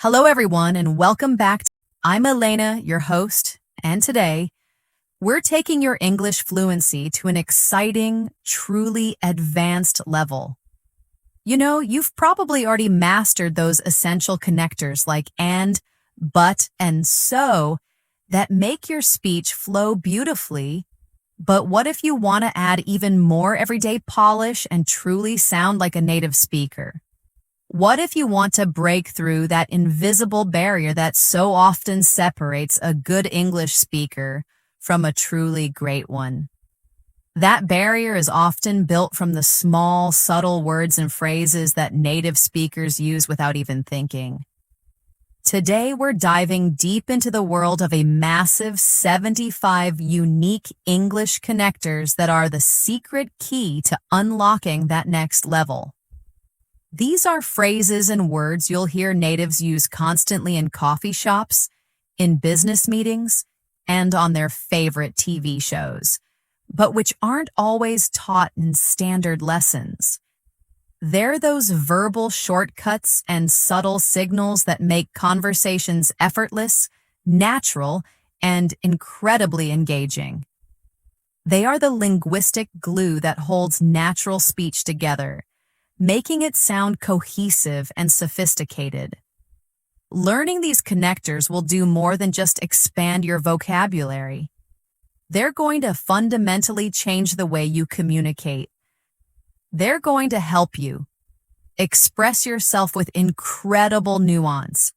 Hello, everyone, and welcome back. I'm Elena, your host, and today we're taking your English fluency to an exciting, truly advanced level. You know, you've probably already mastered those essential connectors like and, but, and so that make your speech flow beautifully. But what if you want to add even more everyday polish and truly sound like a native speaker? What if you want to break through that invisible barrier that so often separates a good English speaker from a truly great one? That barrier is often built from the small, subtle words and phrases that native speakers use without even thinking. Today, we're diving deep into the world of a massive 75 unique English connectors that are the secret key to unlocking that next level. These are phrases and words you'll hear natives use constantly in coffee shops, in business meetings, and on their favorite TV shows, but which aren't always taught in standard lessons. They're those verbal shortcuts and subtle signals that make conversations effortless, natural, and incredibly engaging. They are the linguistic glue that holds natural speech together, making it sound cohesive and sophisticated. Learning these connectors will do more than just expand your vocabulary. They're going to fundamentally change the way you communicate. They're going to help you express yourself with incredible nuance,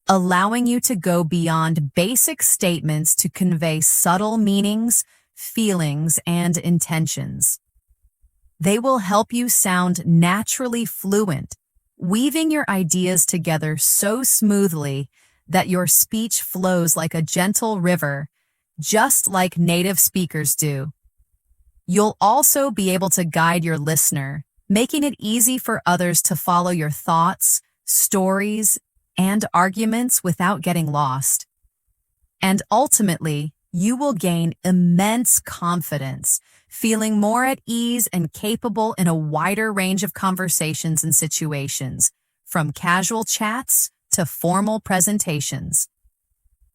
allowing you to go beyond basic statements to convey subtle meanings, feelings, and intentions. They will help you sound naturally fluent, weaving your ideas together so smoothly that your speech flows like a gentle river, just like native speakers do. You'll also be able to guide your listener, making it easy for others to follow your thoughts, stories, and arguments without getting lost. And ultimately, you will gain immense confidence, feeling more at ease and capable in a wider range of conversations and situations, from casual chats to formal presentations.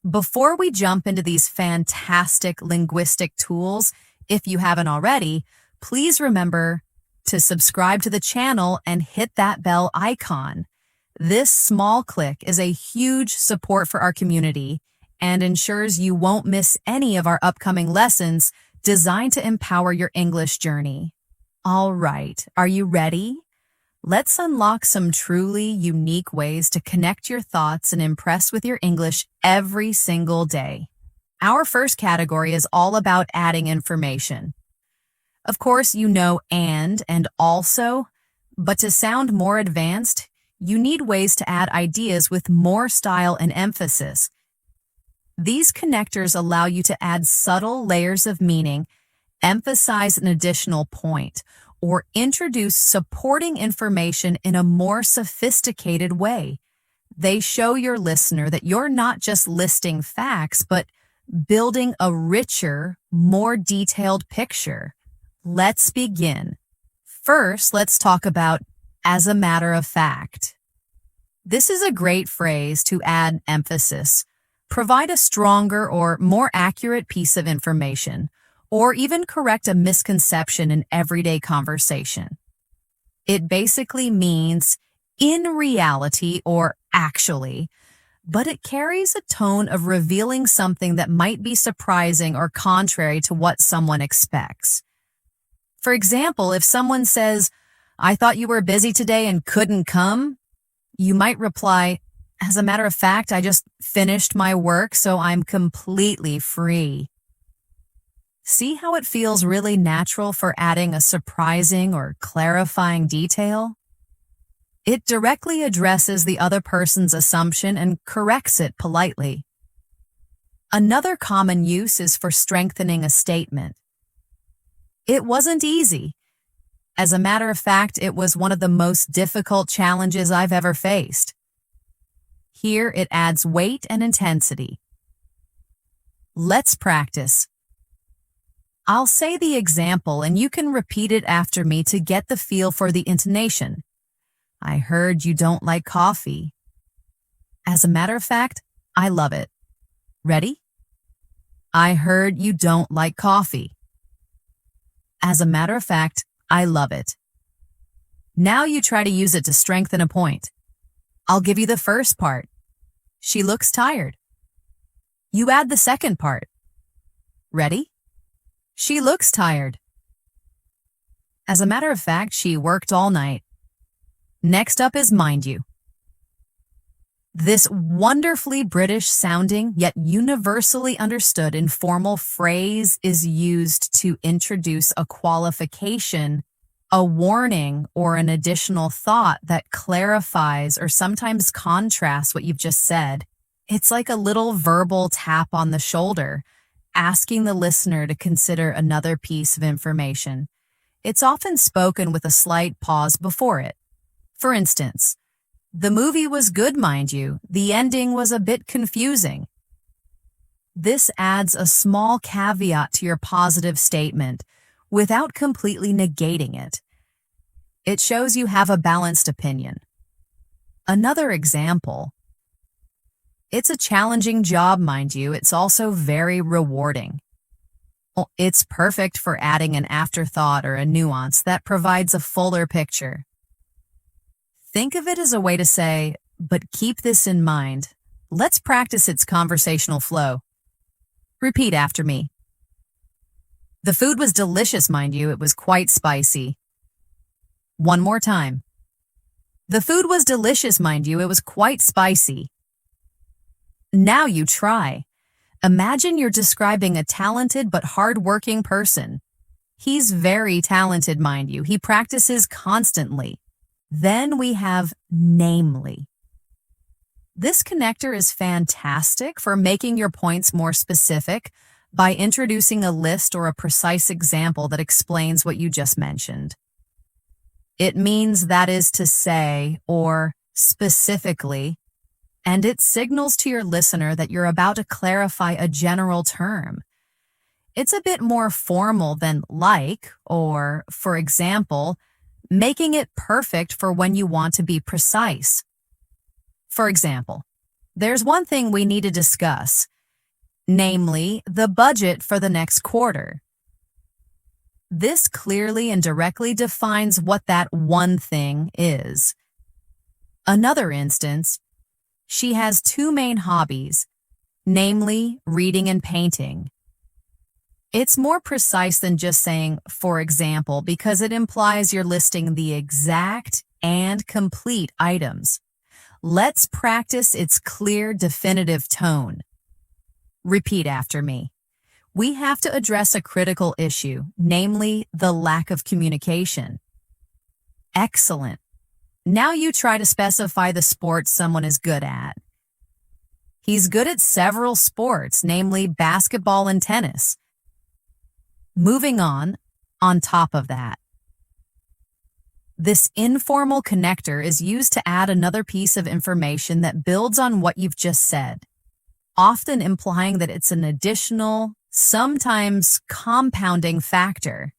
Before we jump into these fantastic linguistic tools, if you haven't already, please remember to subscribe to the channel and hit that bell icon. This small click is a huge support for our community and ensures you won't miss any of our upcoming lessons designed to empower your English journey. All right, are you ready? Let's unlock some truly unique ways to connect your thoughts and impress with your English every single day. Our first category is all about adding information. Of course, you know and also, but to sound more advanced, you need ways to add ideas with more style and emphasis. These connectors allow you to add subtle layers of meaning, emphasize an additional point, or introduce supporting information in a more sophisticated way. They show your listener that you're not just listing facts, but building a richer, more detailed picture. Let's begin. First, let's talk about as a matter of fact. This is a great phrase to add emphasis. Provide a stronger or more accurate piece of information, or even correct a misconception in everyday conversation. It basically means in reality or actually, but it carries a tone of revealing something that might be surprising or contrary to what someone expects. For example, if someone says, "I thought you were busy today and couldn't come," you might reply, "As a matter of fact, I just finished my work, so I'm completely free." See how it feels really natural for adding a surprising or clarifying detail? It directly addresses the other person's assumption and corrects it politely. Another common use is for strengthening a statement. "It wasn't easy. As a matter of fact, it was one of the most difficult challenges I've ever faced." Here it adds weight and intensity. Let's practice. I'll say the example and you can repeat it after me to get the feel for the intonation. "I heard you don't like coffee." As As a matter of fact, I love it. Ready? I heard you don't like coffee. As a matter of fact, I love it. Now you try to use it to strengthen a point. I'll give you the first part. She looks tired. You add the second part. Ready? She looks tired. As a matter of fact, she worked all night. Next up is mind you. This wonderfully British sounding yet universally understood informal phrase is used to introduce a qualification, a warning, or an additional thought that clarifies or sometimes contrasts what you've just said. It's like a little verbal tap on the shoulder, asking the listener to consider another piece of information. It's often spoken with a slight pause before it. For instance, the movie was good, mind you. The ending was a bit confusing. This adds a small caveat to your positive statement without completely negating it. It shows you have a balanced opinion. Another example. It's a challenging job, mind you. It's also very rewarding. Well, it's perfect for adding an afterthought or a nuance that provides a fuller picture. Think of it as a way to say, but keep this in mind. Let's practice its conversational flow. Repeat after me. The food was delicious, mind you. It was quite spicy. One more time. The food was delicious, mind you. It was quite spicy. Now you try. Imagine you're describing a talented but hardworking person. He's very talented, mind you. He practices constantly. Then we have namely. This connector is fantastic for making your points more specific by introducing a list or a precise example that explains what you just mentioned. It means that is to say, or specifically, and it signals to your listener that you're about to clarify a general term. It's a bit more formal than like, or, for example, making it perfect for when you want to be precise. For example, there's one thing we need to discuss, namely the budget for the next quarter. This clearly and directly defines what that one thing is. Another instance, she has two main hobbies, namely reading and painting. It's more precise than just saying, for example, because it implies you're listing the exact and complete items. Let's practice its clear, definitive tone. Repeat after me. We have to address a critical issue, namely the lack of communication. Excellent. Now you try to specify the sport someone is good at. He's good at several sports, namely basketball and tennis. Moving on top of that. This informal connector is used to add another piece of information that builds on what you've just said, often implying that it's an additional, sometimes compounding factor.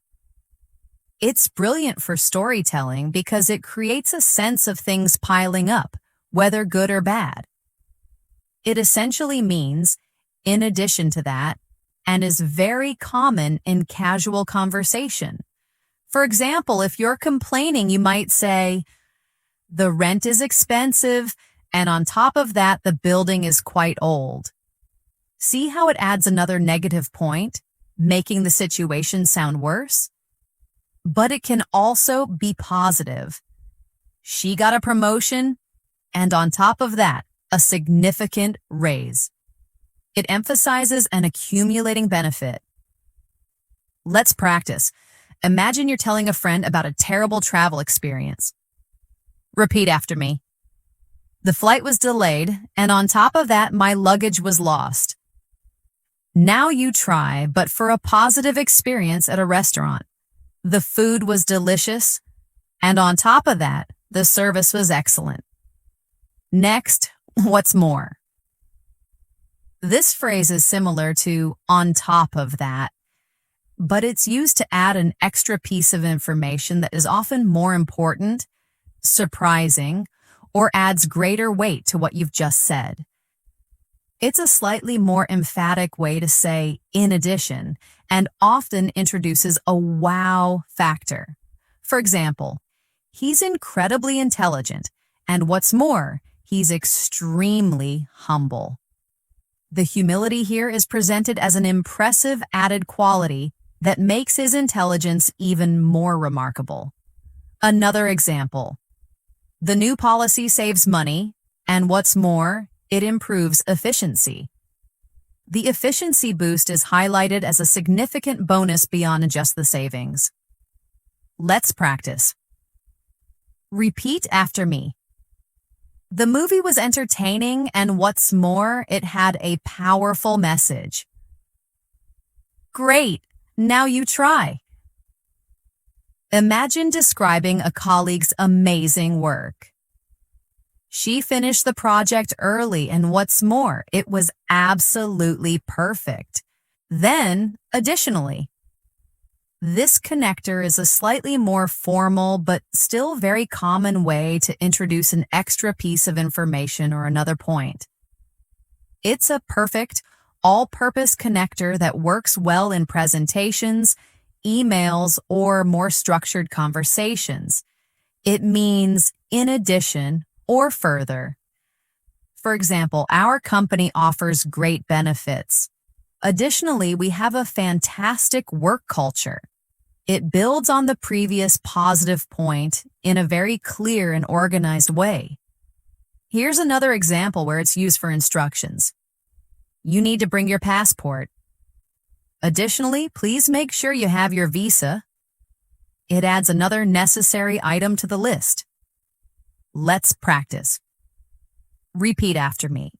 It's brilliant for storytelling because it creates a sense of things piling up, whether good or bad. It essentially means, in addition to that, and is very common in casual conversation. For example, if you're complaining, you might say, the rent is expensive, and on top of that, the building is quite old. See how it adds another negative point, making the situation sound worse? But it can also be positive. She got a promotion, and on top of that, a significant raise. It emphasizes an accumulating benefit. Let's practice. Imagine you're telling a friend about a terrible travel experience. Repeat after me. The flight was delayed, and on top of that, my luggage was lost. Now you try, but for a positive experience at a restaurant. The food was delicious, and on top of that, the service was excellent. Next, what's more? This phrase is similar to on top of that, but it's used to add an extra piece of information that is often more important, surprising, or adds greater weight to what you've just said. It's a slightly more emphatic way to say in addition and often introduces a wow factor. For example, he's incredibly intelligent, and what's more, he's extremely humble. The humility here is presented as an impressive added quality that makes his intelligence even more remarkable. Another example. The new policy saves money, and what's more, it improves efficiency. The efficiency boost is highlighted as a significant bonus beyond just the savings. Let's practice. Repeat after me. The movie was entertaining, and what's more, it had a powerful message. Great! Now you try. Imagine describing a colleague's amazing work. She finished the project early, and what's more, it was absolutely perfect. Then, additionally, this connector is a slightly more formal but still very common way to introduce an extra piece of information or another point. It's a perfect, all-purpose connector that works well in presentations, emails, or more structured conversations. It means in addition or further. For example, our company offers great benefits. Additionally, we have a fantastic work culture. It builds on the previous positive point in a very clear and organized way. Here's another example where it's used for instructions. You need to bring your passport. Additionally, please make sure you have your visa. It adds another necessary item to the list. Let's practice. Repeat after me.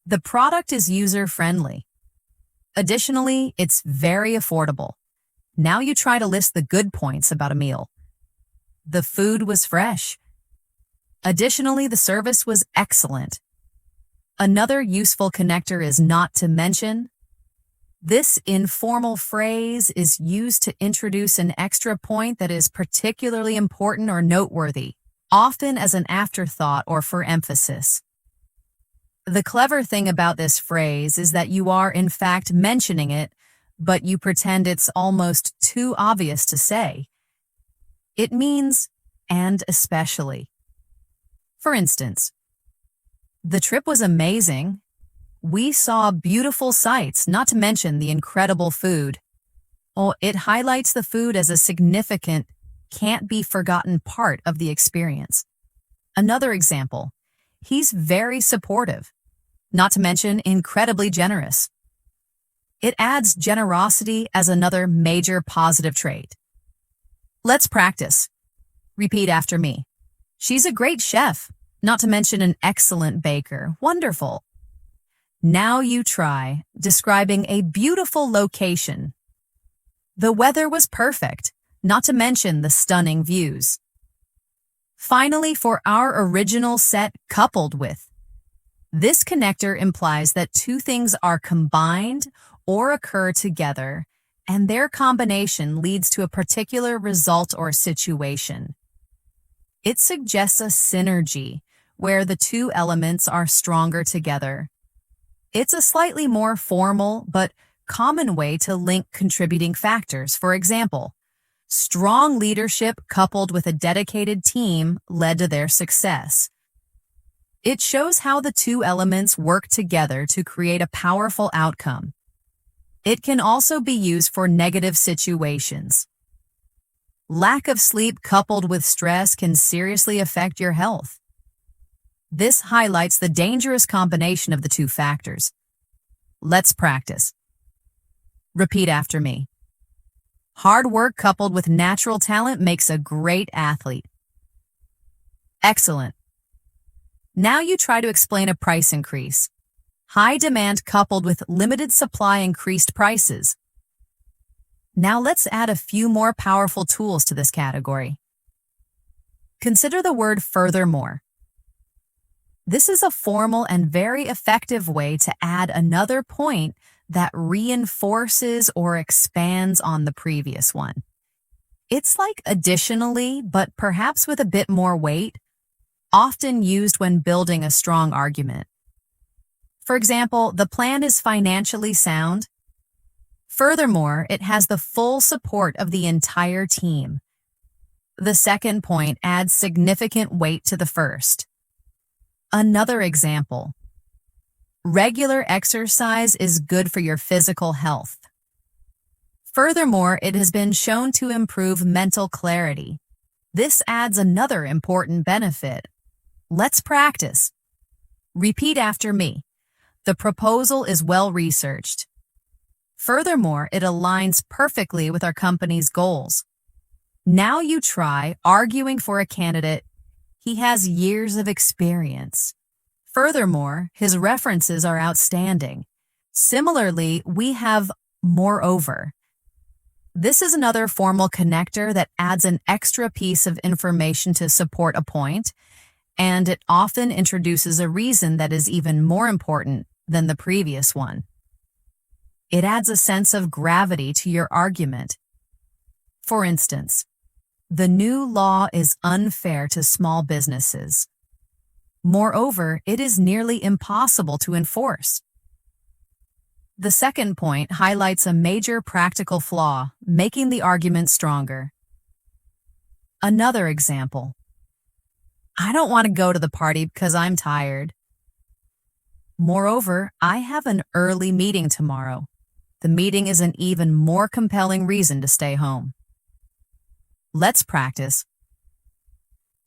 The product is user-friendly. Additionally, it's very affordable. Now you try to list the good points about a meal. The food was fresh. Additionally, the service was excellent. Another useful connector is not to mention. This informal phrase is used to introduce an extra point that is particularly important or noteworthy, often as an afterthought or for emphasis. The clever thing about this phrase is that you are in fact mentioning it, but you pretend it's almost too obvious to say. It means, and especially. For instance, the trip was amazing. We saw beautiful sights, not to mention the incredible food. Oh, it highlights the food as a significant, can't-be-forgotten part of the experience. Another example, he's very supportive, not to mention incredibly generous. It adds generosity as another major positive trait. Let's practice. Repeat after me. She's a great chef, not to mention an excellent baker. Wonderful. Now you try describing a beautiful location. The weather was perfect, not to mention the stunning views. Finally, for our original set coupled with, this connector implies that two things are combined or occur together, and their combination leads to a particular result or situation. It suggests a synergy where the two elements are stronger together. It's a slightly more formal but common way to link contributing factors. For example, strong leadership coupled with a dedicated team led to their success. It shows how the two elements work together to create a powerful outcome. It can also be used for negative situations. Lack of sleep coupled with stress can seriously affect your health. This highlights the dangerous combination of the two factors. Let's practice. Repeat after me. Hard work coupled with natural talent makes a great athlete. Excellent. Now you try to explain a price increase. High demand coupled with limited supply increased prices. Now let's add a few more powerful tools to this category. Consider the word furthermore. This is a formal and very effective way to add another point that reinforces or expands on the previous one. It's like additionally, but perhaps with a bit more weight. often used when building a strong argument. For example, the plan is financially sound. Furthermore, it has the full support of the entire team. The second point adds significant weight to the first. Another example. Regular exercise is good for your physical health. Furthermore, it has been shown to improve mental clarity. This adds another important benefit. Let's practice. Repeat after me. The proposal is well researched. Furthermore, it aligns perfectly with our company's goals. Now you try arguing for a candidate. He has years of experience. Furthermore, his references are outstanding. Similarly, we have moreover. This is another formal connector that adds an extra piece of information to support a point, and it often introduces a reason that is even more important than the previous one. It adds a sense of gravity to your argument. For instance, the new law is unfair to small businesses. Moreover, it is nearly impossible to enforce. The second point highlights a major practical flaw, making the argument stronger. Another example. I don't want to go to the party because I'm tired. Moreover, I have an early meeting tomorrow. The meeting is an even more compelling reason to stay home. Let's practice.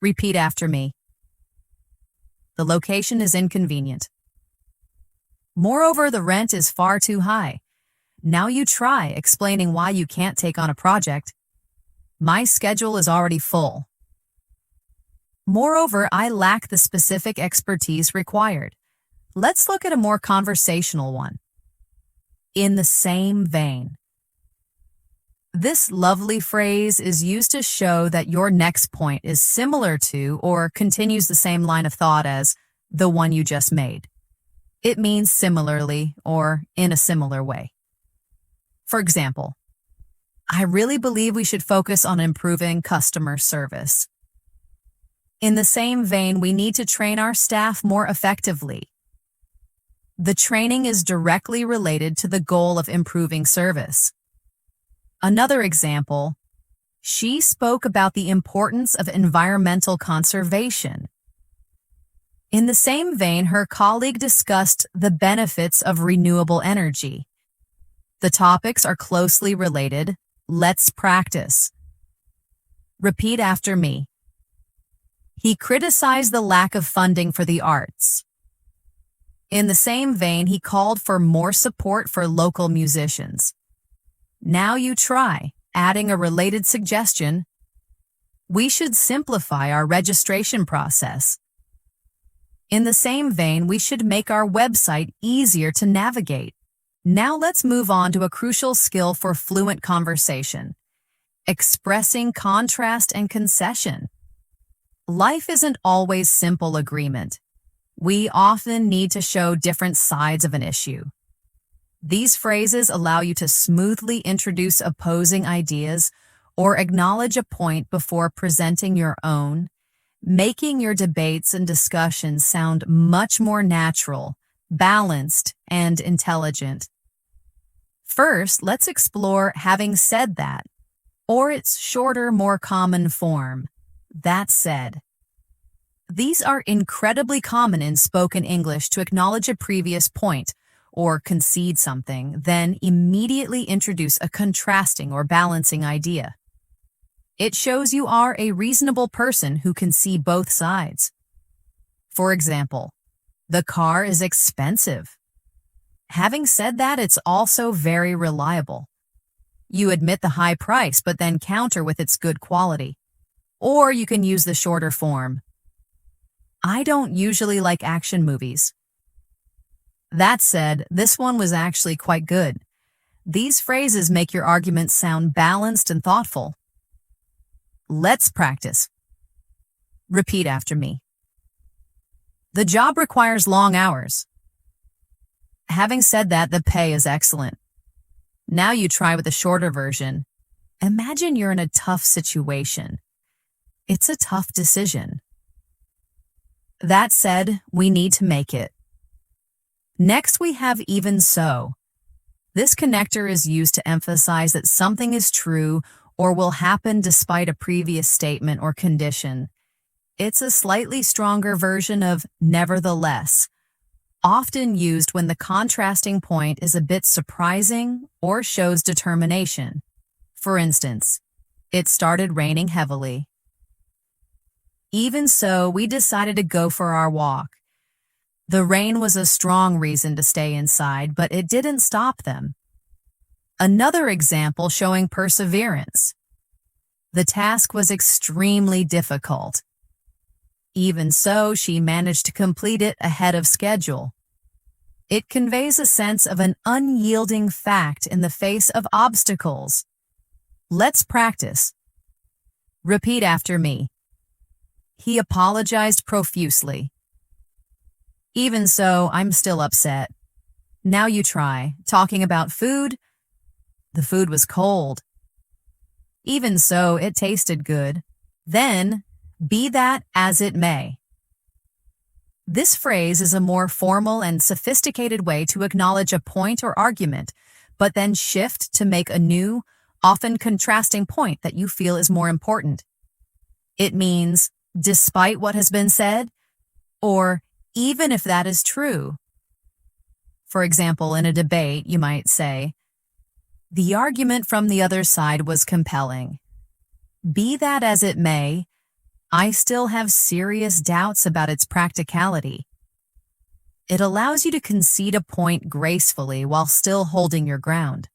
Repeat after me. The location is inconvenient. Moreover, the rent is far too high. Now you try explaining why you can't take on a project. My schedule is already full. Moreover, I lack the specific expertise required. Let's look at a more conversational one. In the same vein. This lovely phrase is used to show that your next point is similar to or continues the same line of thought as the one you just made. It means similarly or in a similar way. For example, I really believe we should focus on improving customer service. In the same vein, we need to train our staff more effectively. The training is directly related to the goal of improving service. Another example, she spoke about the importance of environmental conservation. In the same vein, her colleague discussed the benefits of renewable energy. The topics are closely related. Let's practice. Repeat after me. He criticized the lack of funding for the arts. In the same vein, he called for more support for local musicians. Now you try, adding a related suggestion. We should simplify our registration process. In the same vein, we should make our website easier to navigate. Now let's move on to a crucial skill for fluent conversation. Expressing contrast and concession. Life isn't always simple agreement. We often need to show different sides of an issue. These phrases allow you to smoothly introduce opposing ideas or acknowledge a point before presenting your own, making your debates and discussions sound much more natural, balanced, and intelligent. First, let's explore having said that, or its shorter, more common form, that said. These are incredibly common in spoken English to acknowledge a previous point or concede something, then immediately introduce a contrasting or balancing idea. It shows you are a reasonable person who can see both sides. For example, the car is expensive. Having said that, it's also very reliable. You admit the high price, but then counter with its good quality. Or you can use the shorter form. I don't usually like action movies. That said, this one was actually quite good. These phrases make your argument sound balanced and thoughtful. Let's practice. Repeat after me. The job requires long hours. Having said that, the pay is excellent. Now you try with the shorter version. Imagine you're in a tough situation. It's a tough decision. That said, we need to make it. Next, we have even so. This connector is used to emphasize that something is true or will happen despite a previous statement or condition. It's a slightly stronger version of nevertheless, often used when the contrasting point is a bit surprising or shows determination. For instance, it started raining heavily. Even so, we decided to go for our walk. The rain was a strong reason to stay inside, but it didn't stop them. Another example showing perseverance. The task was extremely difficult. Even so, she managed to complete it ahead of schedule. It conveys a sense of an unyielding fact in the face of obstacles. Let's practice. Repeat after me. He apologized profusely. Even so, I'm still upset. Now you try. Talking about food. The food was cold. Even so, it tasted good. Then, be that as it may. This phrase is a more formal and sophisticated way to acknowledge a point or argument, but then shift to make a new, often contrasting point that you feel is more important. It means, despite what has been said, or even if that is true. For example, in a debate, you might say, the argument from the other side was compelling. Be that as it may, I still have serious doubts about its practicality. It allows you to concede a point gracefully while still holding your ground.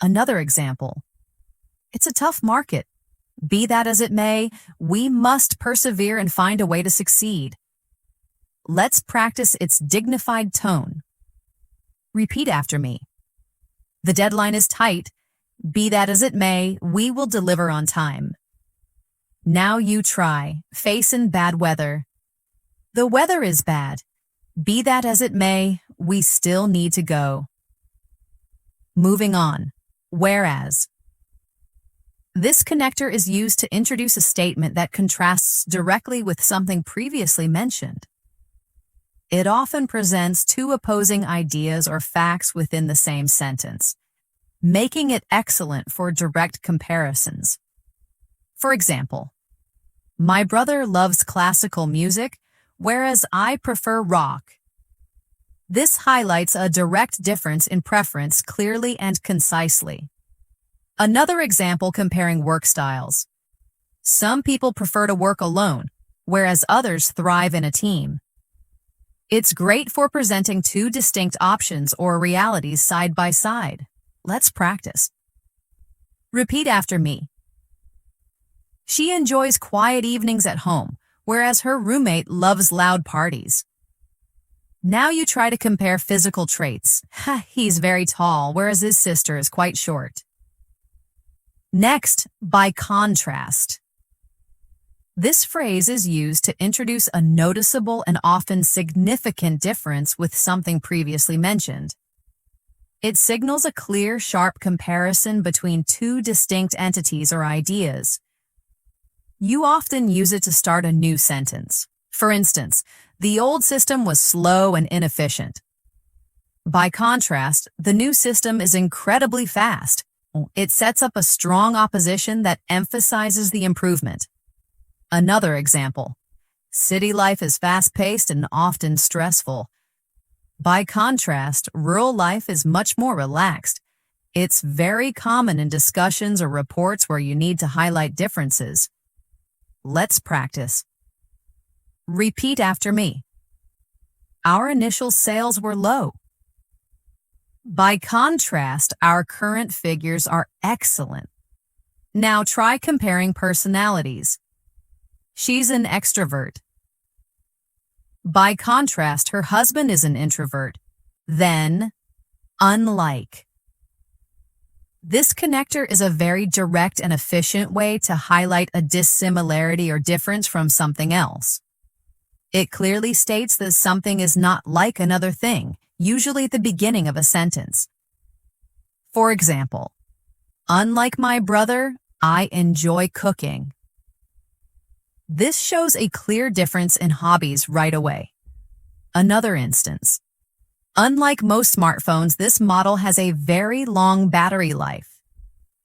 Another example. It's a tough market. Be that as it may, we must persevere and find a way to succeed. Let's practice its dignified tone. Repeat after me. The deadline is tight. Be that as it may, we will deliver on time. Now you try. Facing bad weather. The weather is bad. Be that as it may, we still need to go. Moving on. Whereas. This connector is used to introduce a statement that contrasts directly with something previously mentioned. It often presents two opposing ideas or facts within the same sentence, making it excellent for direct comparisons. For example, my brother loves classical music, whereas I prefer rock. This highlights a direct difference in preference clearly and concisely. Another example comparing work styles. Some people prefer to work alone, whereas others thrive in a team. It's great for presenting two distinct options or realities side by side. Let's practice. Repeat after me. She enjoys quiet evenings at home, whereas her roommate loves loud parties. Now you try to compare physical traits. He's very tall, whereas his sister is quite short. Next, by contrast. This phrase is used to introduce a noticeable and often significant difference with something previously mentioned. It signals a clear, sharp comparison between two distinct entities or ideas. You often use it to start a new sentence. For instance, the old system was slow and inefficient. By contrast, the new system is incredibly fast. It sets up a strong opposition that emphasizes the improvement. Another example. City life is fast-paced and often stressful. By contrast, rural life is much more relaxed. It's very common in discussions or reports where you need to highlight differences. Let's practice. Repeat after me. Our initial sales were low. By contrast, our current figures are excellent. Now try comparing personalities. She's an extrovert. By contrast, her husband is an introvert. Then, unlike. This connector is a very direct and efficient way to highlight a dissimilarity or difference from something else. It clearly states that something is not like another thing, usually at the beginning of a sentence. For example, unlike my brother, I enjoy cooking. This shows a clear difference in hobbies right away. Another instance. Unlike most smartphones, this model has a very long battery life.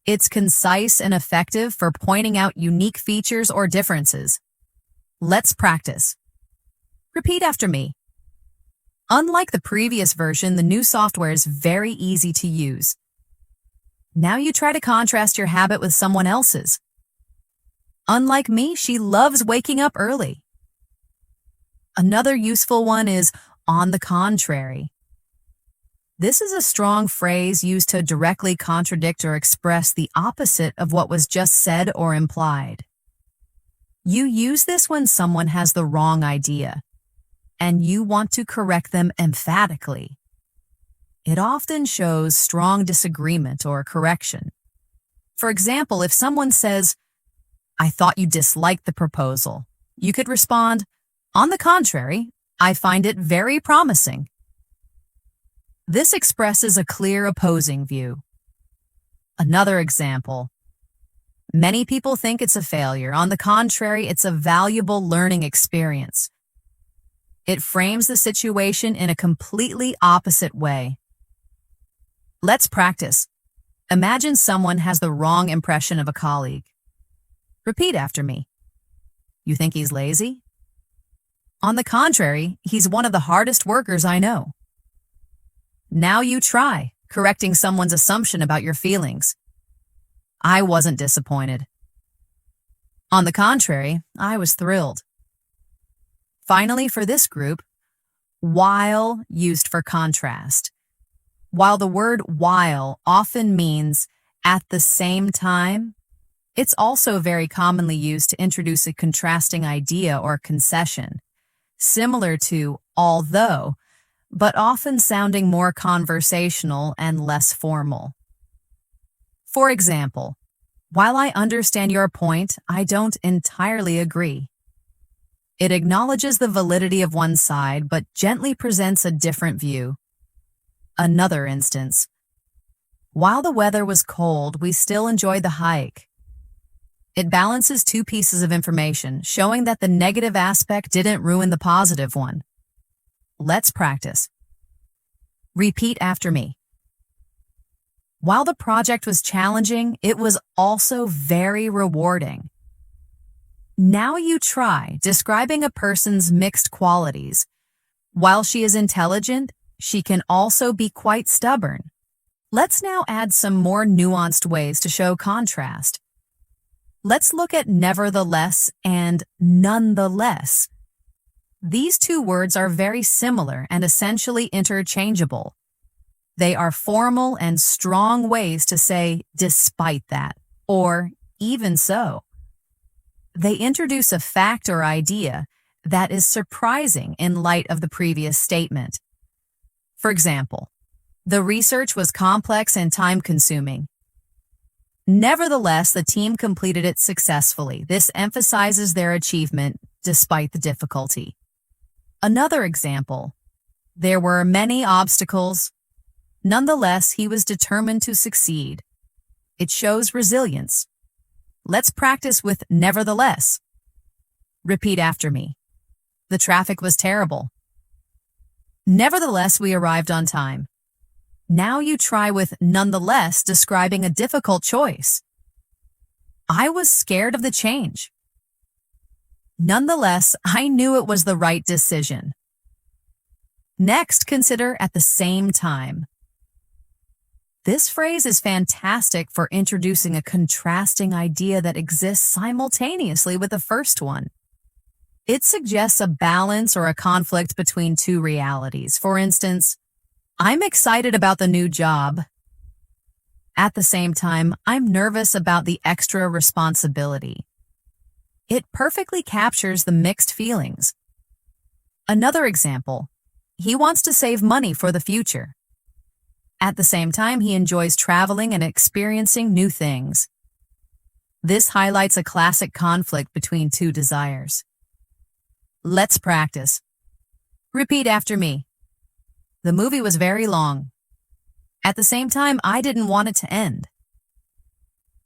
It's concise and effective for pointing out unique features or differences. Let's practice. Repeat after me. Unlike the previous version, the new software is very easy to use. Now you try to contrast your habit with someone else's. Unlike me, she loves waking up early. Another useful one is on the contrary. This is a strong phrase used to directly contradict or express the opposite of what was just said or implied. You use this when someone has the wrong idea, and you want to correct them emphatically. It often shows strong disagreement or correction. For example, if someone says, "I thought you disliked the proposal," you could respond, "On the contrary, I find it very promising." This expresses a clear opposing view. Another example. Many people think it's a failure. On the contrary, it's a valuable learning experience. It frames the situation in a completely opposite way. Let's practice. Imagine someone has the wrong impression of a colleague. Repeat after me. You think he's lazy? On the contrary, he's one of the hardest workers I know. Now you try, correcting someone's assumption about your feelings. I wasn't disappointed. On the contrary, I was thrilled. Finally, for this group, while used for contrast. While the word while often means at the same time, it's also very commonly used to introduce a contrasting idea or concession, similar to although, but often sounding more conversational and less formal. For example, while I understand your point, I don't entirely agree. It acknowledges the validity of one side, but gently presents a different view. Another instance. While the weather was cold, we still enjoyed the hike. It balances two pieces of information, showing that the negative aspect didn't ruin the positive one. Let's practice. Repeat after me. While the project was challenging, it was also very rewarding. Now you try describing a person's mixed qualities. While she is intelligent, she can also be quite stubborn. Let's now add some more nuanced ways to show contrast. Let's look at nevertheless and nonetheless. These two words are very similar and essentially interchangeable. They are formal and strong ways to say despite that, or even so. They introduce a fact or idea that is surprising in light of the previous statement. For example, the research was complex and time-consuming. Nevertheless, the team completed it successfully. This emphasizes their achievement despite the difficulty. Another example, there were many obstacles. Nonetheless, he was determined to succeed. It shows resilience. Let's practice with nevertheless. Repeat after me. The traffic was terrible. Nevertheless, we arrived on time. Now you try with nonetheless, describing a difficult choice. I was scared of the change. Nonetheless, I knew it was the right decision. Next, consider at the same time. This phrase is fantastic for introducing a contrasting idea that exists simultaneously with the first one. It suggests a balance or a conflict between two realities. For instance, I'm excited about the new job. At the same time, I'm nervous about the extra responsibility. It perfectly captures the mixed feelings. Another example, he wants to save money for the future. At the same time, he enjoys traveling and experiencing new things. This highlights a classic conflict between two desires. Let's practice. Repeat after me. The movie was very long. At the same time, I didn't want it to end.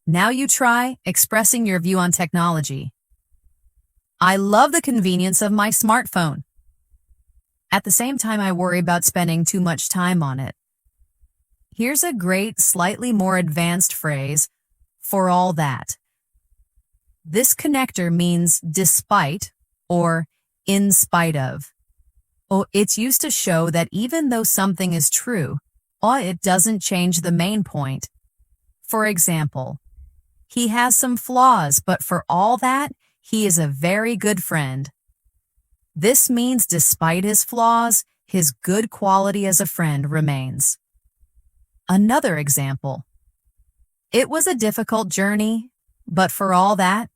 Now you try expressing your view on technology. I love the convenience of my smartphone. At the same time, I worry about spending too much time on it. Here's a great, slightly more advanced phrase, for all that. This connector means despite or in spite of. Oh, it's used to show that even though something is true, it doesn't change the main point. For example, he has some flaws, but for all that, he is a very good friend. This means despite his flaws, his good quality as a friend remains. Another example. It was a difficult journey, but for all that,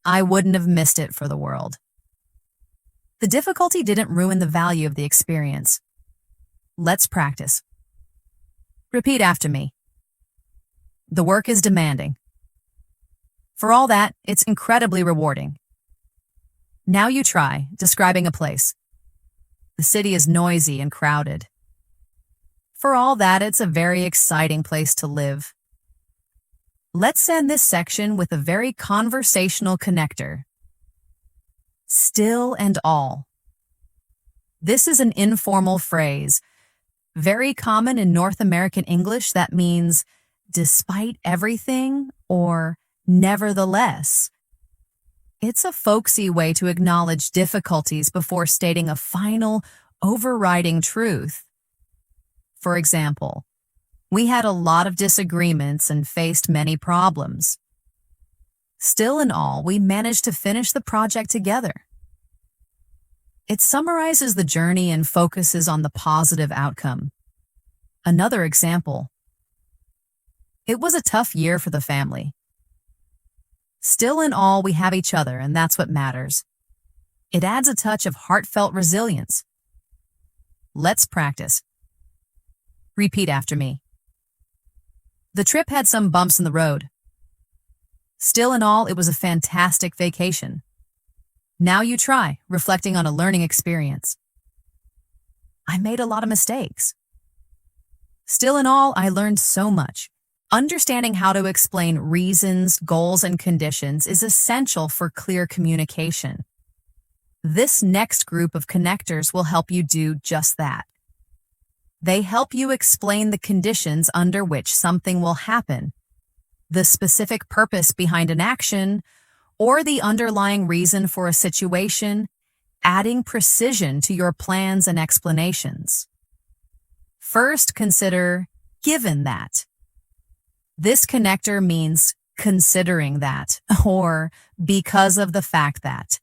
I wouldn't have missed it for the world. The difficulty didn't ruin the value of the experience. Let's practice. Repeat after me. The work is demanding. For all that, it's incredibly rewarding. Now you try describing a place. The city is noisy and crowded. For all that, it's a very exciting place to live. Let's end this section with a very conversational connector. Still and all. This is an informal phrase, very common in North American English that means despite everything or nevertheless. It's a folksy way to acknowledge difficulties before stating a final, overriding truth. For example, we had a lot of disagreements and faced many problems. Still in all, we managed to finish the project together. It summarizes the journey and focuses on the positive outcome. Another example. It was a tough year for the family. Still in all, we have each other, and that's what matters. It adds a touch of heartfelt resilience. Let's practice. Repeat after me. The trip had some bumps in the road. Still in all, it was a fantastic vacation. Now you try, reflecting on a learning experience. I made a lot of mistakes. Still in all, I learned so much. Understanding how to explain reasons, goals, and conditions is essential for clear communication. This next group of connectors will help you do just that. They help you explain the conditions under which something will happen, the specific purpose behind an action, or the underlying reason for a situation, adding precision to your plans and explanations. First, consider given that. This connector means considering that, or because of the fact that.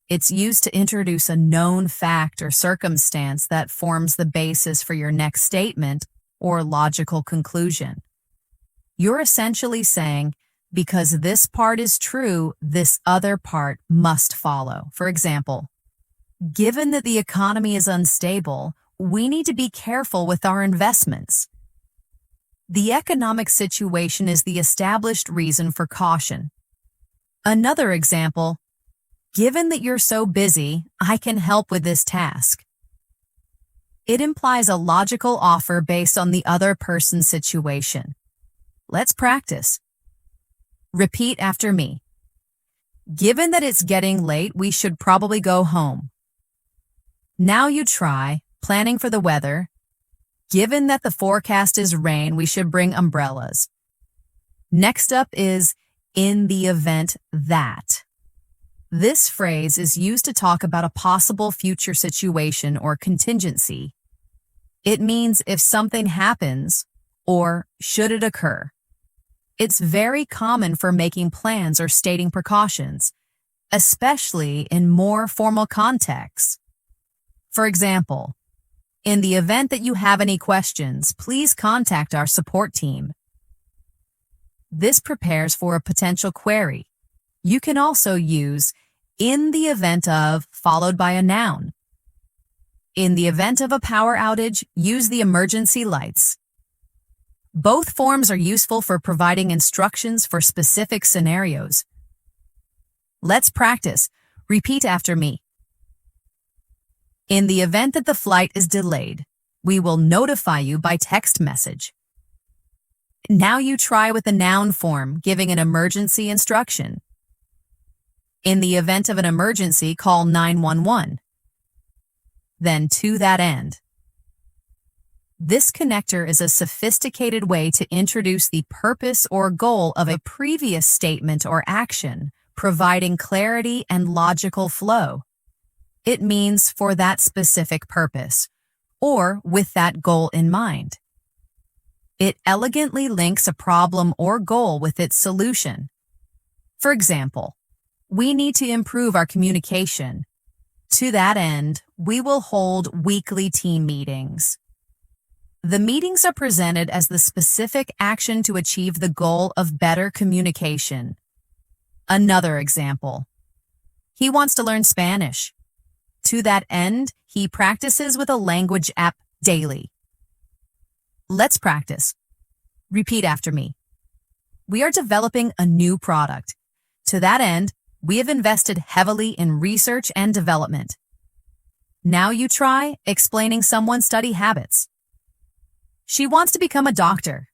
It's used to introduce a known fact or circumstance that forms the basis for your next statement or logical conclusion. You're essentially saying, because this part is true, this other part must follow. For example, given that the economy is unstable, we need to be careful with our investments. The economic situation is the established reason for caution. Another example, given that you're so busy, I can help with this task. It implies a logical offer based on the other person's situation. Let's practice. Repeat after me. Given that it's getting late, we should probably go home. Now you try, planning for the weather. Given that the forecast is rain, we should bring umbrellas. Next up is in the event that. This phrase is used to talk about a possible future situation or contingency. It means if something happens or should it occur. It's very common for making plans or stating precautions, especially in more formal contexts. For example, in the event that you have any questions, please contact our support team. This prepares for a potential query. You can also use in the event of followed by a noun. In the event of a power outage, use the emergency lights. Both forms are useful for providing instructions for specific scenarios. Let's practice. Repeat after me. In the event that the flight is delayed, we will notify you by text message. Now you try with the noun form, giving an emergency instruction. In the event of an emergency, call 911. Then to that end. This connector is a sophisticated way to introduce the purpose or goal of a previous statement or action, providing clarity and logical flow. It means for that specific purpose, or with that goal in mind. It elegantly links a problem or goal with its solution. For example, we need to improve our communication. To that end, we will hold weekly team meetings. The meetings are presented as the specific action to achieve the goal of better communication. Another example. He wants to learn Spanish. To that end, he practices with a language app daily. Let's practice. Repeat after me. We are developing a new product. To that end, we have invested heavily in research and development. Now you try explaining someone's study habits. She wants to become a doctor.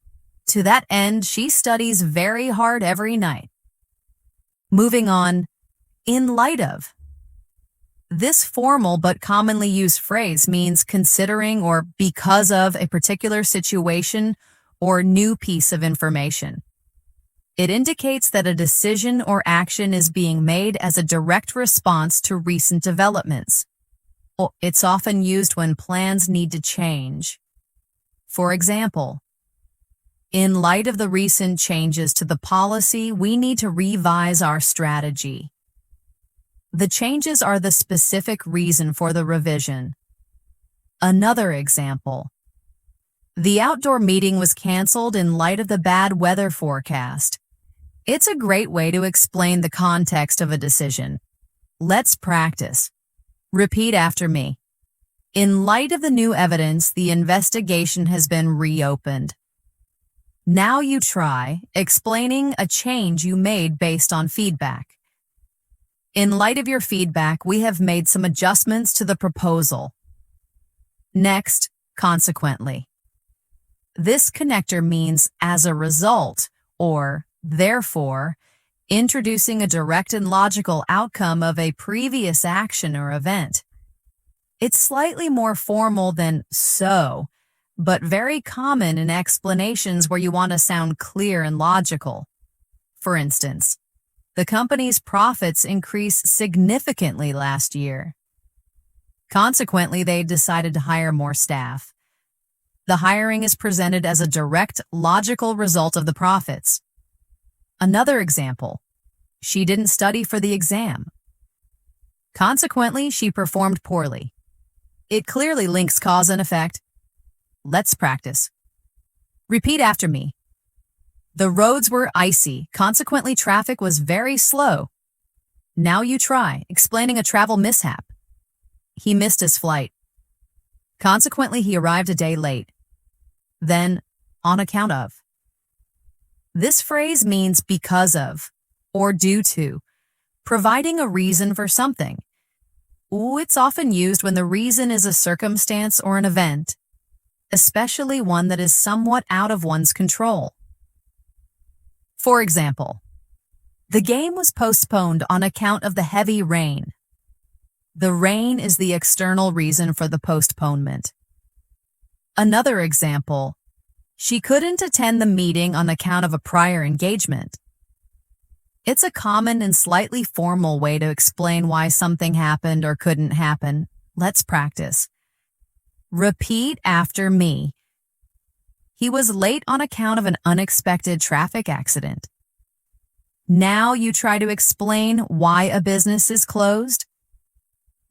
To that end, she studies very hard every night. Moving on, in light of. This formal but commonly used phrase means considering or because of a particular situation or new piece of information. It indicates that a decision or action is being made as a direct response to recent developments. It's often used when plans need to change. For example, in light of the recent changes to the policy, we need to revise our strategy. The changes are the specific reason for the revision. Another example. The outdoor meeting was canceled in light of the bad weather forecast. It's a great way to explain the context of a decision. Let's practice. Repeat after me. In light of the new evidence, the investigation has been reopened. Now you try explaining a change you made based on feedback. In light of your feedback, we have made some adjustments to the proposal. Next, consequently. This connector means as a result, or therefore, introducing a direct and logical outcome of a previous action or event. It's slightly more formal than so, but very common in explanations where you want to sound clear and logical. For instance, the company's profits increased significantly last year. Consequently, they decided to hire more staff. The hiring is presented as a direct, logical result of the profits. Another example. She didn't study for the exam. Consequently, she performed poorly. It clearly links cause and effect. Let's practice. Repeat after me. The roads were icy, consequently traffic was very slow. Now you try explaining a travel mishap. He missed his flight. Consequently, he arrived a day late. Then, on account of. This phrase means because of, or due to, providing a reason for something. It's often used when the reason is a circumstance or an event, especially one that is somewhat out of one's control. For example, the game was postponed on account of the heavy rain. The rain is the external reason for the postponement. Another example, she couldn't attend the meeting on account of a prior engagement. It's a common and slightly formal way to explain why something happened or couldn't happen. Let's practice. Repeat after me. He was late on account of an unexpected traffic accident. Now you try to explain why a business is closed.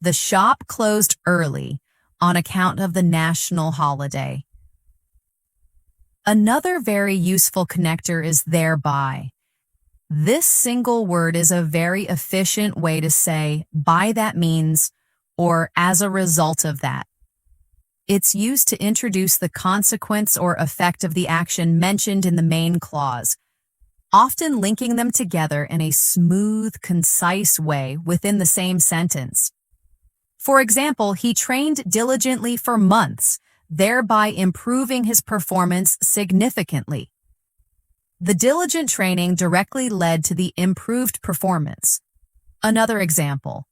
The shop closed early on account of the national holiday. Another very useful connector is thereby. This single word is a very efficient way to say by that means or as a result of that. It's used to introduce the consequence or effect of the action mentioned in the main clause, often linking them together in a smooth, concise way within the same sentence. For example, he trained diligently for months, thereby improving his performance significantly. The diligent training directly led to the improved performance. Another example.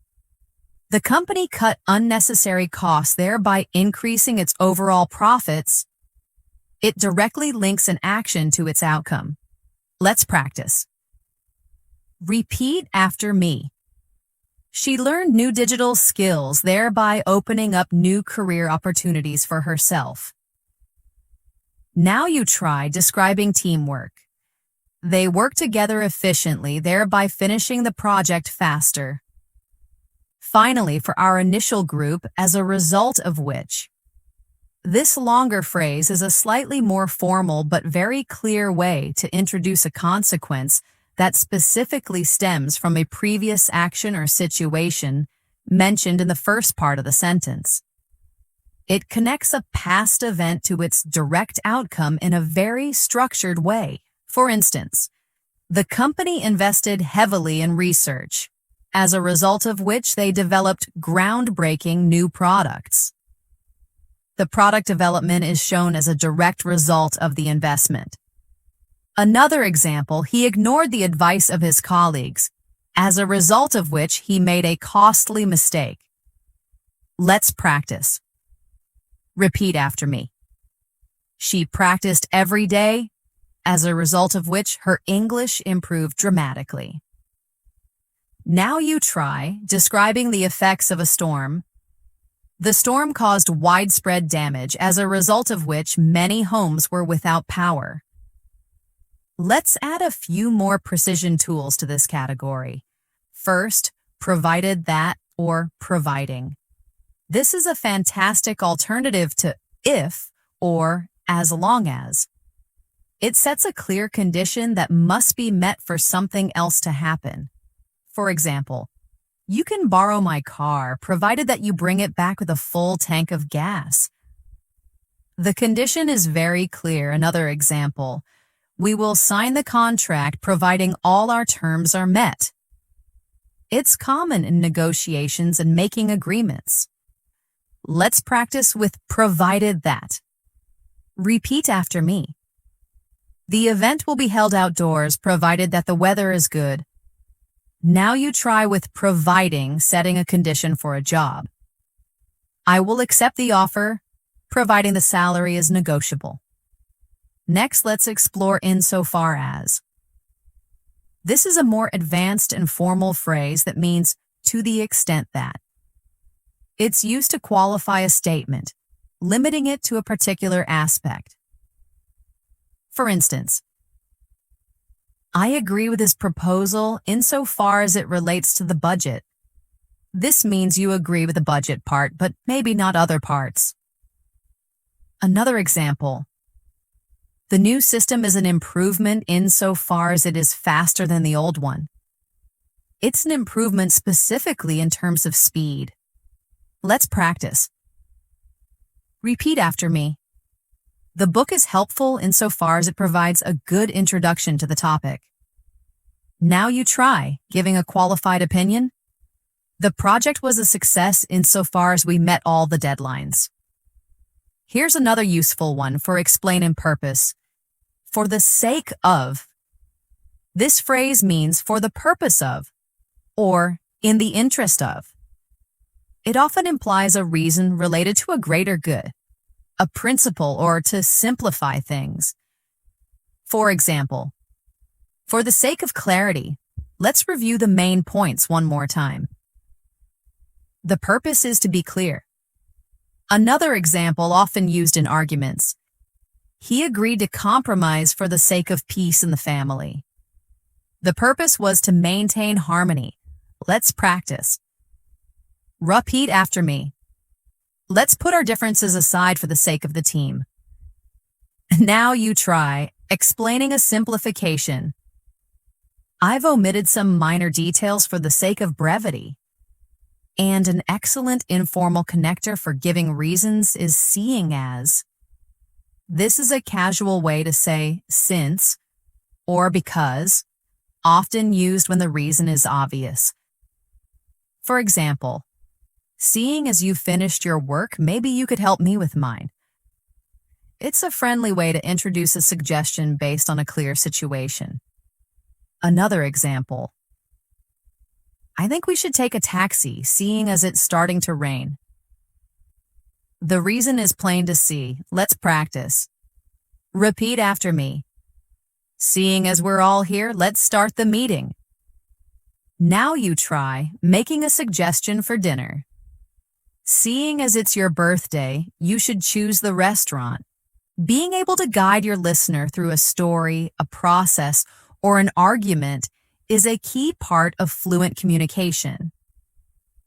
The company cut unnecessary costs, thereby increasing its overall profits. It directly links an action to its outcome. Let's practice. Repeat after me. She learned new digital skills, thereby opening up new career opportunities for herself. Now you try describing teamwork. They work together efficiently, thereby finishing the project faster. Finally, for our initial group, as a result of which. This longer phrase is a slightly more formal but very clear way to introduce a consequence that specifically stems from a previous action or situation mentioned in the first part of the sentence. It connects a past event to its direct outcome in a very structured way. For instance, the company invested heavily in research, as a result of which they developed groundbreaking new products. The product development is shown as a direct result of the investment. Another example, he ignored the advice of his colleagues, as a result of which he made a costly mistake. Let's practice. Repeat after me. She practiced every day, as a result of which her English improved dramatically. Now you try describing the effects of a storm. The storm caused widespread damage, as a result of which many homes were without power. Let's add a few more precision tools to this category. First, provided that or providing. This is a fantastic alternative to if or as long as. It sets a clear condition that must be met for something else to happen. For example, you can borrow my car provided that you bring it back with a full tank of gas. The condition is very clear. Another example, we will sign the contract providing all our terms are met. It's common in negotiations and making agreements. Let's practice with provided that. Repeat after me. The event will be held outdoors provided that the weather is good. Now you try with providing, setting a condition for a job. I will accept the offer, providing the salary is negotiable. Next, let's explore insofar as. This is a more advanced and formal phrase that means to the extent that. It's used to qualify a statement, limiting it to a particular aspect. For instance, I agree with his proposal insofar as it relates to the budget. This means you agree with the budget part, but maybe not other parts. Another example. The new system is an improvement insofar as it is faster than the old one. It's an improvement specifically in terms of speed. Let's practice. Repeat after me. The book is helpful insofar as it provides a good introduction to the topic. Now you try giving a qualified opinion. The project was a success insofar as we met all the deadlines. Here's another useful one for explaining purpose. For the sake of. This phrase means for the purpose of, or in the interest of. It often implies a reason related to a greater good, a principle, or to simplify things. For example, for the sake of clarity, let's review the main points one more time. The purpose is to be clear. Another example often used in arguments. He agreed to compromise for the sake of peace in the family. The purpose was to maintain harmony. Let's practice. Repeat after me. Let's put our differences aside for the sake of the team. Now you try explaining a simplification. I've omitted some minor details for the sake of brevity. And an excellent informal connector for giving reasons is seeing as. This is a casual way to say since or because, often used when the reason is obvious. For example, seeing as you've finished your work, maybe you could help me with mine. It's a friendly way to introduce a suggestion based on a clear situation. Another example. I think we should take a taxi, seeing as it's starting to rain. The reason is plain to see. Let's practice. Repeat after me. Seeing as we're all here, let's start the meeting. Now you try making a suggestion for dinner. Seeing as it's your birthday, you should choose the restaurant. Being able to guide your listener through a story, a process, or an argument is a key part of fluent communication.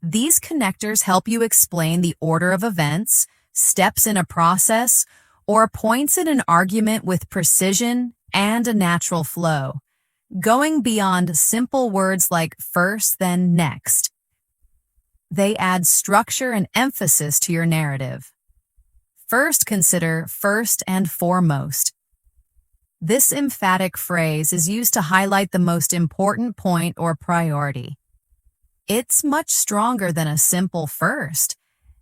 These connectors help you explain the order of events, steps in a process, or points in an argument with precision and a natural flow, going beyond simple words like first, then next. They add structure and emphasis to your narrative. First, consider first and foremost. This emphatic phrase is used to highlight the most important point or priority. It's much stronger than a simple first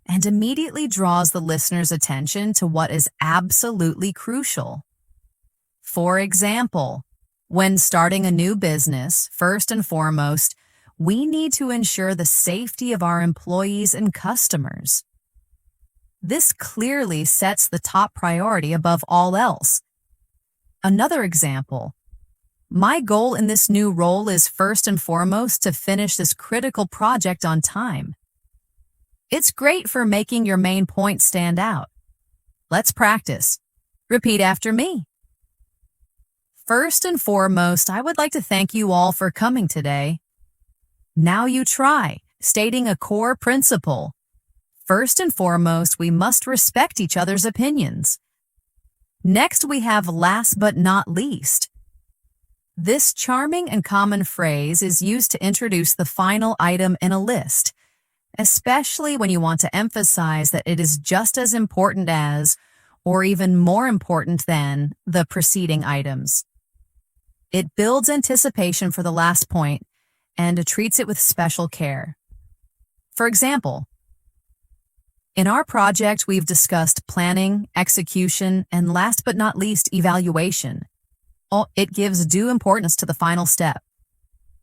and immediately draws the listener's attention to what is absolutely crucial. For example, when starting a new business, first and foremost, we need to ensure the safety of our employees and customers. This clearly sets the top priority above all else. Another example, my goal in this new role is first and foremost to finish this critical project on time. It's great for making your main point stand out. Let's practice. Repeat after me. First and foremost, I would like to thank you all for coming today. Now you try, stating a core principle. First and foremost, we must respect each other's opinions. Next, we have last but not least. This charming and common phrase is used to introduce the final item in a list, especially when you want to emphasize that it is just as important as, or even more important than, the preceding items. It builds anticipation for the last point and treats it with special care. For example, in our project, we've discussed planning, execution, and last but not least, evaluation. It gives due importance to the final step.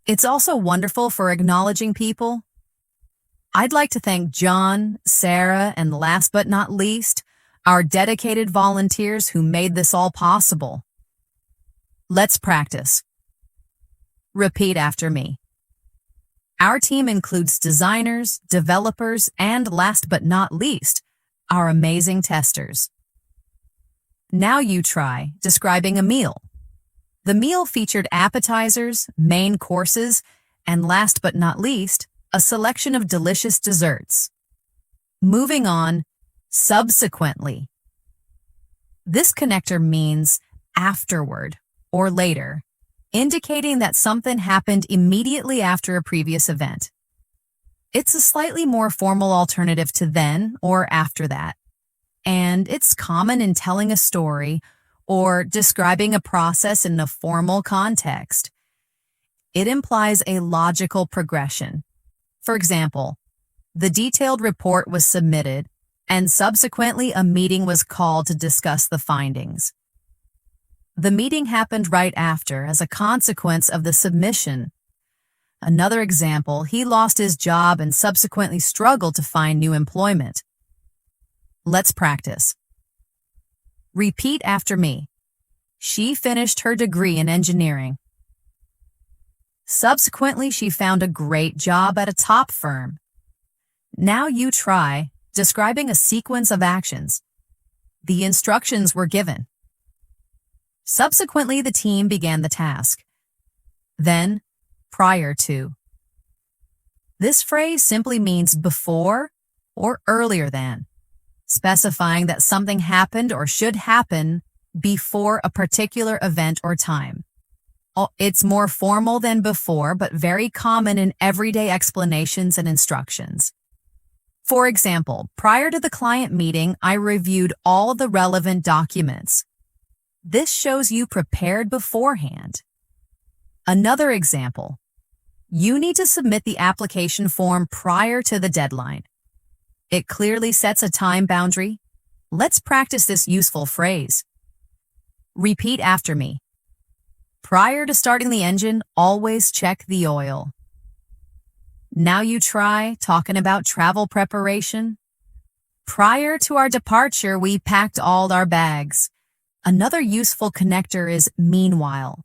It's also wonderful for acknowledging people. I'd like to thank John, Sarah, and last but not least, our dedicated volunteers who made this all possible. Let's practice. Repeat after me. Our team includes designers, developers, and last but not least, our amazing testers. Now you try describing a meal. The meal featured appetizers, main courses, and last but not least, a selection of delicious desserts. Moving on, subsequently. This connector means afterward or later, indicating that something happened immediately after a previous event. It's a slightly more formal alternative to then or after that, and it's common in telling a story or describing a process in a formal context. It implies a logical progression. For example, the detailed report was submitted, and subsequently a meeting was called to discuss the findings. The meeting happened right after as a consequence of the submission. Another example, he lost his job and subsequently struggled to find new employment. Let's practice. Repeat after me. She finished her degree in engineering. Subsequently, she found a great job at a top firm. Now you try describing a sequence of actions. The instructions were given. Subsequently, the team began the task. Then, prior to. This phrase simply means before or earlier than, specifying that something happened or should happen before a particular event or time. It's more formal than before, but very common in everyday explanations and instructions. For example, prior to the client meeting, I reviewed all the relevant documents. This shows you prepared beforehand. Another example, you need to submit the application form prior to the deadline. It clearly sets a time boundary. Let's practice this useful phrase. Repeat after me. Prior to starting the engine, always check the oil. Now you try talking about travel preparation. Prior to our departure, we packed all our bags. Another useful connector is meanwhile.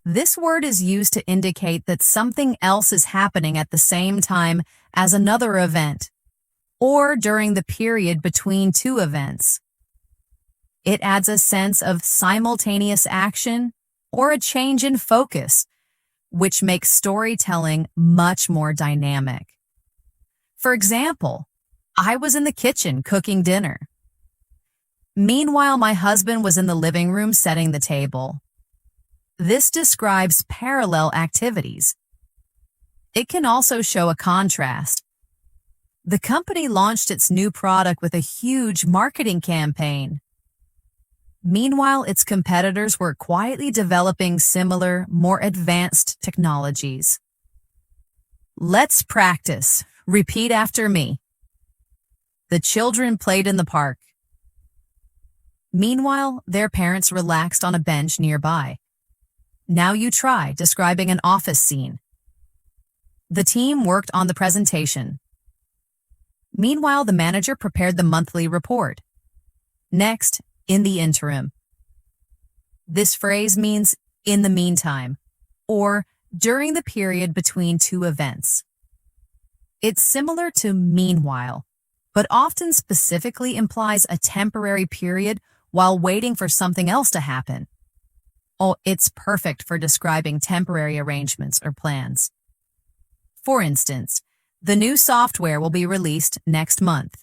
This word is used to indicate that something else is happening at the same time as another event, or during the period between two events. It adds a sense of simultaneous action or a change in focus, which makes storytelling much more dynamic. For example, I was in the kitchen cooking dinner. Meanwhile, my husband was in the living room setting the table. This describes parallel activities. It can also show a contrast. The company launched its new product with a huge marketing campaign. Meanwhile, its competitors were quietly developing similar, more advanced technologies. Let's practice. Repeat after me. The children played in the park. Meanwhile, their parents relaxed on a bench nearby. Now you try describing an office scene. The team worked on the presentation. Meanwhile, the manager prepared the monthly report. Next, in the interim. This phrase means in the meantime, or during the period between two events. It's similar to meanwhile, but often specifically implies a temporary period while waiting for something else to happen. Oh, it's perfect for describing temporary arrangements or plans. For instance, the new software will be released next month.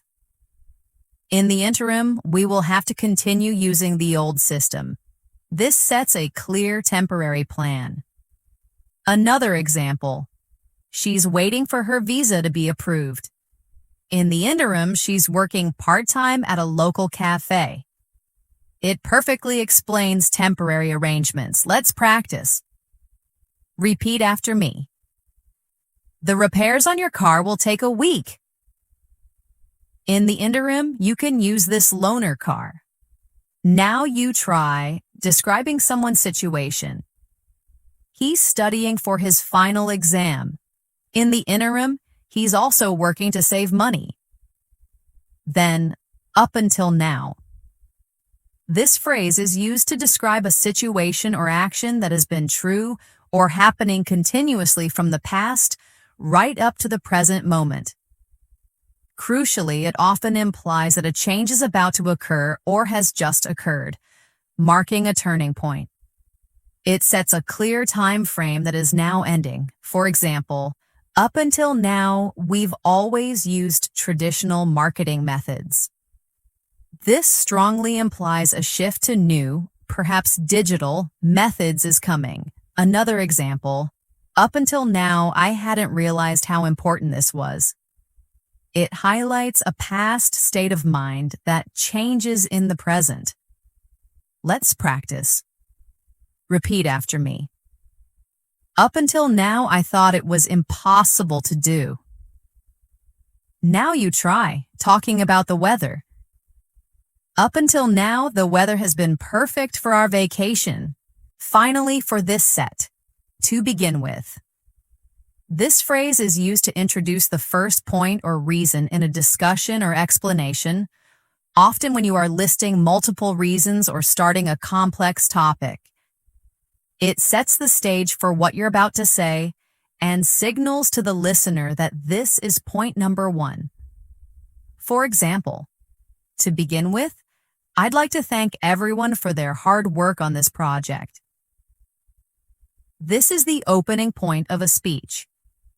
In the interim, we will have to continue using the old system. This sets a clear temporary plan. Another example. She's waiting for her visa to be approved. In the interim, she's working part-time at a local cafe. It perfectly explains temporary arrangements. Let's practice. Repeat after me. The repairs on your car will take a week. In the interim, you can use this loaner car. Now you try describing someone's situation. He's studying for his final exam. In the interim, he's also working to save money. Then, up until now. This phrase is used to describe a situation or action that has been true or happening continuously from the past right up to the present moment. Crucially, it often implies that a change is about to occur or has just occurred, marking a turning point. It sets a clear time frame that is now ending. For example, up until now, we've always used traditional marketing methods. This strongly implies a shift to new, perhaps digital, methods is coming. Another example, up until now, I hadn't realized how important this was. It highlights a past state of mind that changes in the present. Let's practice. Repeat after me. Up until now, I thought it was impossible to do. Now you try, talking about the weather. Up until now, the weather has been perfect for our vacation. Finally, for this set. To begin with. This phrase is used to introduce the first point or reason in a discussion or explanation, often when you are listing multiple reasons or starting a complex topic. It sets the stage for what you're about to say and signals to the listener that this is point number one. For example, to begin with, I'd like to thank everyone for their hard work on this project. This is the opening point of a speech.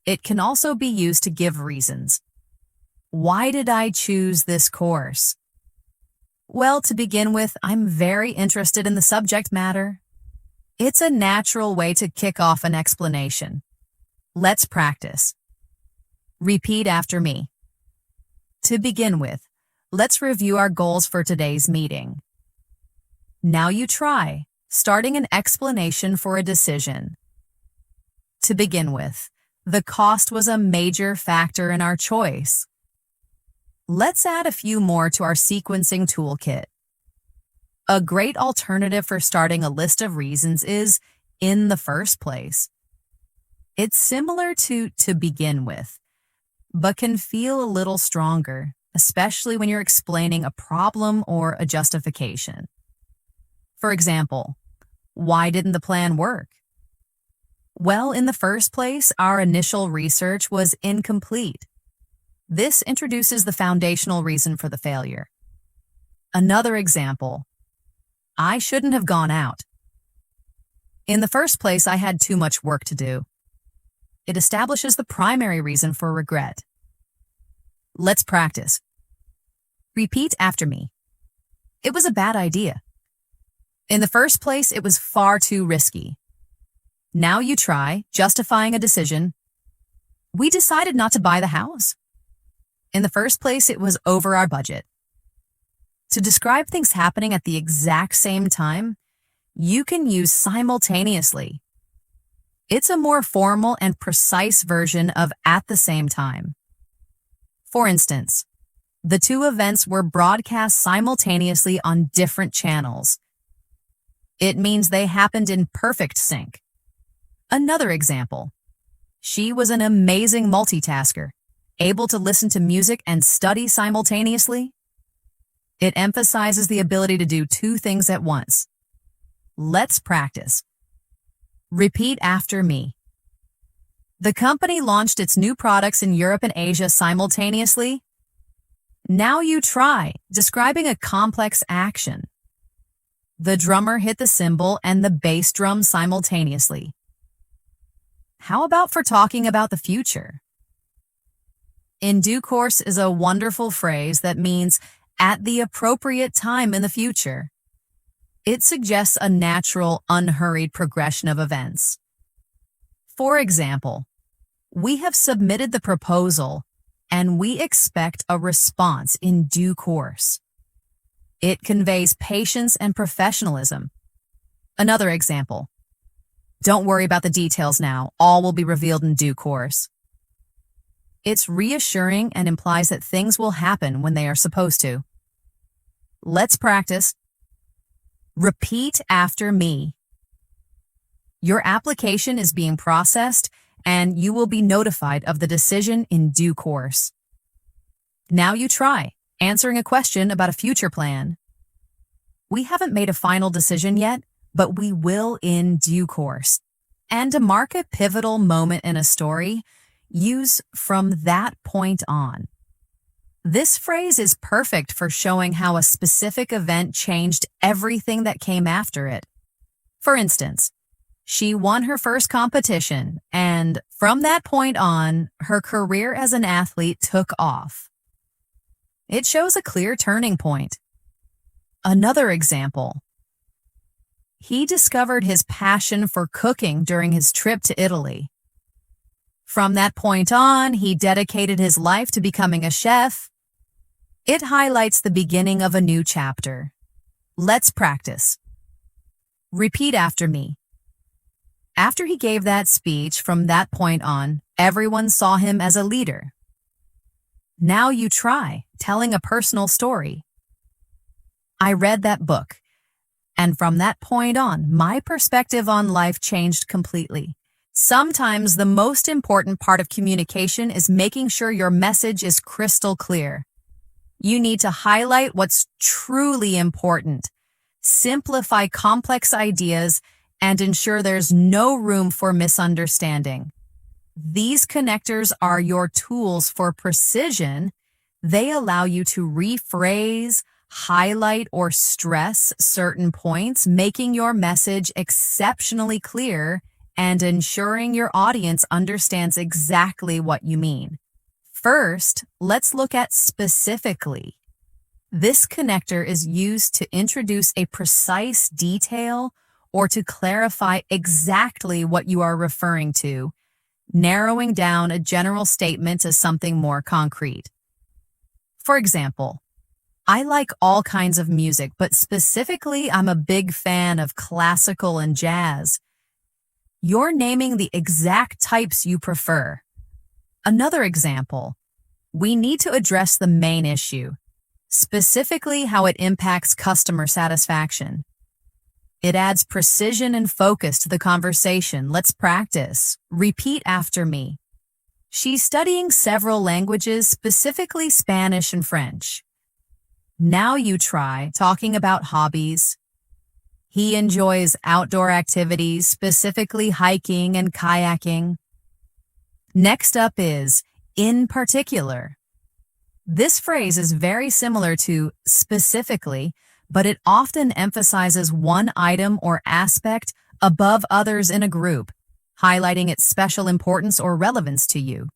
It can also be used to give reasons. Why did I choose this course? Well, to begin with, I'm very interested in the subject matter. It's a natural way to kick off an explanation. Let's practice. Repeat after me. To begin with, let's review our goals for today's meeting. Now you try, starting an explanation for a decision. To begin with, the cost was a major factor in our choice. Let's add a few more to our sequencing toolkit. A great alternative for starting a list of reasons is in the first place. It's similar to begin with, but can feel a little stronger, especially when you're explaining a problem or a justification. For example, why didn't the plan work? Well, in the first place, our initial research was incomplete. This introduces the foundational reason for the failure. Another example, I shouldn't have gone out. In the first place, I had too much work to do. It establishes the primary reason for regret. Let's practice. Repeat after me. It was a bad idea. In the first place, it was far too risky. Now you try justifying a decision. We decided not to buy the house. In the first place, it was over our budget. To describe things happening at the exact same time, you can use simultaneously. It's a more formal and precise version of at the same time. For instance, the two events were broadcast simultaneously on different channels. It means they happened in perfect sync. Another example, she was an amazing multitasker, able to listen to music and study simultaneously. It emphasizes the ability to do two things at once. Let's practice. Repeat after me. The company launched its new products in Europe and Asia simultaneously. Now you try describing a complex action. The drummer hit the cymbal and the bass drum simultaneously. How about for talking about the future? In due course is a wonderful phrase that means at the appropriate time in the future. It suggests a natural, unhurried progression of events. For example, we have submitted the proposal and we expect a response in due course. It conveys patience and professionalism. Another example, don't worry about the details now, all will be revealed in due course. It's reassuring and implies that things will happen when they are supposed to. Let's practice. Repeat after me. Your application is being processed and you will be notified of the decision in due course. Now you try answering a question about a future plan. We haven't made a final decision yet, but we will in due course. And to mark a pivotal moment in a story, use from that point on. This phrase is perfect for showing how a specific event changed everything that came after it. For instance, she won her first competition, and from that point on, her career as an athlete took off. It shows a clear turning point. Another example. He discovered his passion for cooking during his trip to Italy. From that point on, he dedicated his life to becoming a chef. It highlights the beginning of a new chapter. Let's practice. Repeat after me. After he gave that speech, from that point on, everyone saw him as a leader. Now you try telling a personal story. I read that book, and from that point on, my perspective on life changed completely. Sometimes the most important part of communication is making sure your message is crystal clear. You need to highlight what's truly important, simplify complex ideas, and ensure there's no room for misunderstanding. These connectors are your tools for precision. They allow you to rephrase, highlight, or stress certain points, making your message exceptionally clear and ensuring your audience understands exactly what you mean. First, let's look at specifically. This connector is used to introduce a precise detail or to clarify exactly what you are referring to, narrowing down a general statement to something more concrete. For example, I like all kinds of music, but specifically I'm a big fan of classical and jazz. You're naming the exact types you prefer. Another example, we need to address the main issue, specifically how it impacts customer satisfaction. It adds precision and focus to the conversation. Let's practice. Repeat after me. She's studying several languages, specifically Spanish and French. Now you try talking about hobbies. He enjoys outdoor activities, specifically hiking and kayaking. Next up is in particular. This phrase is very similar to specifically, but it often emphasizes one item or aspect above others in a group, highlighting its special importance or relevance to you.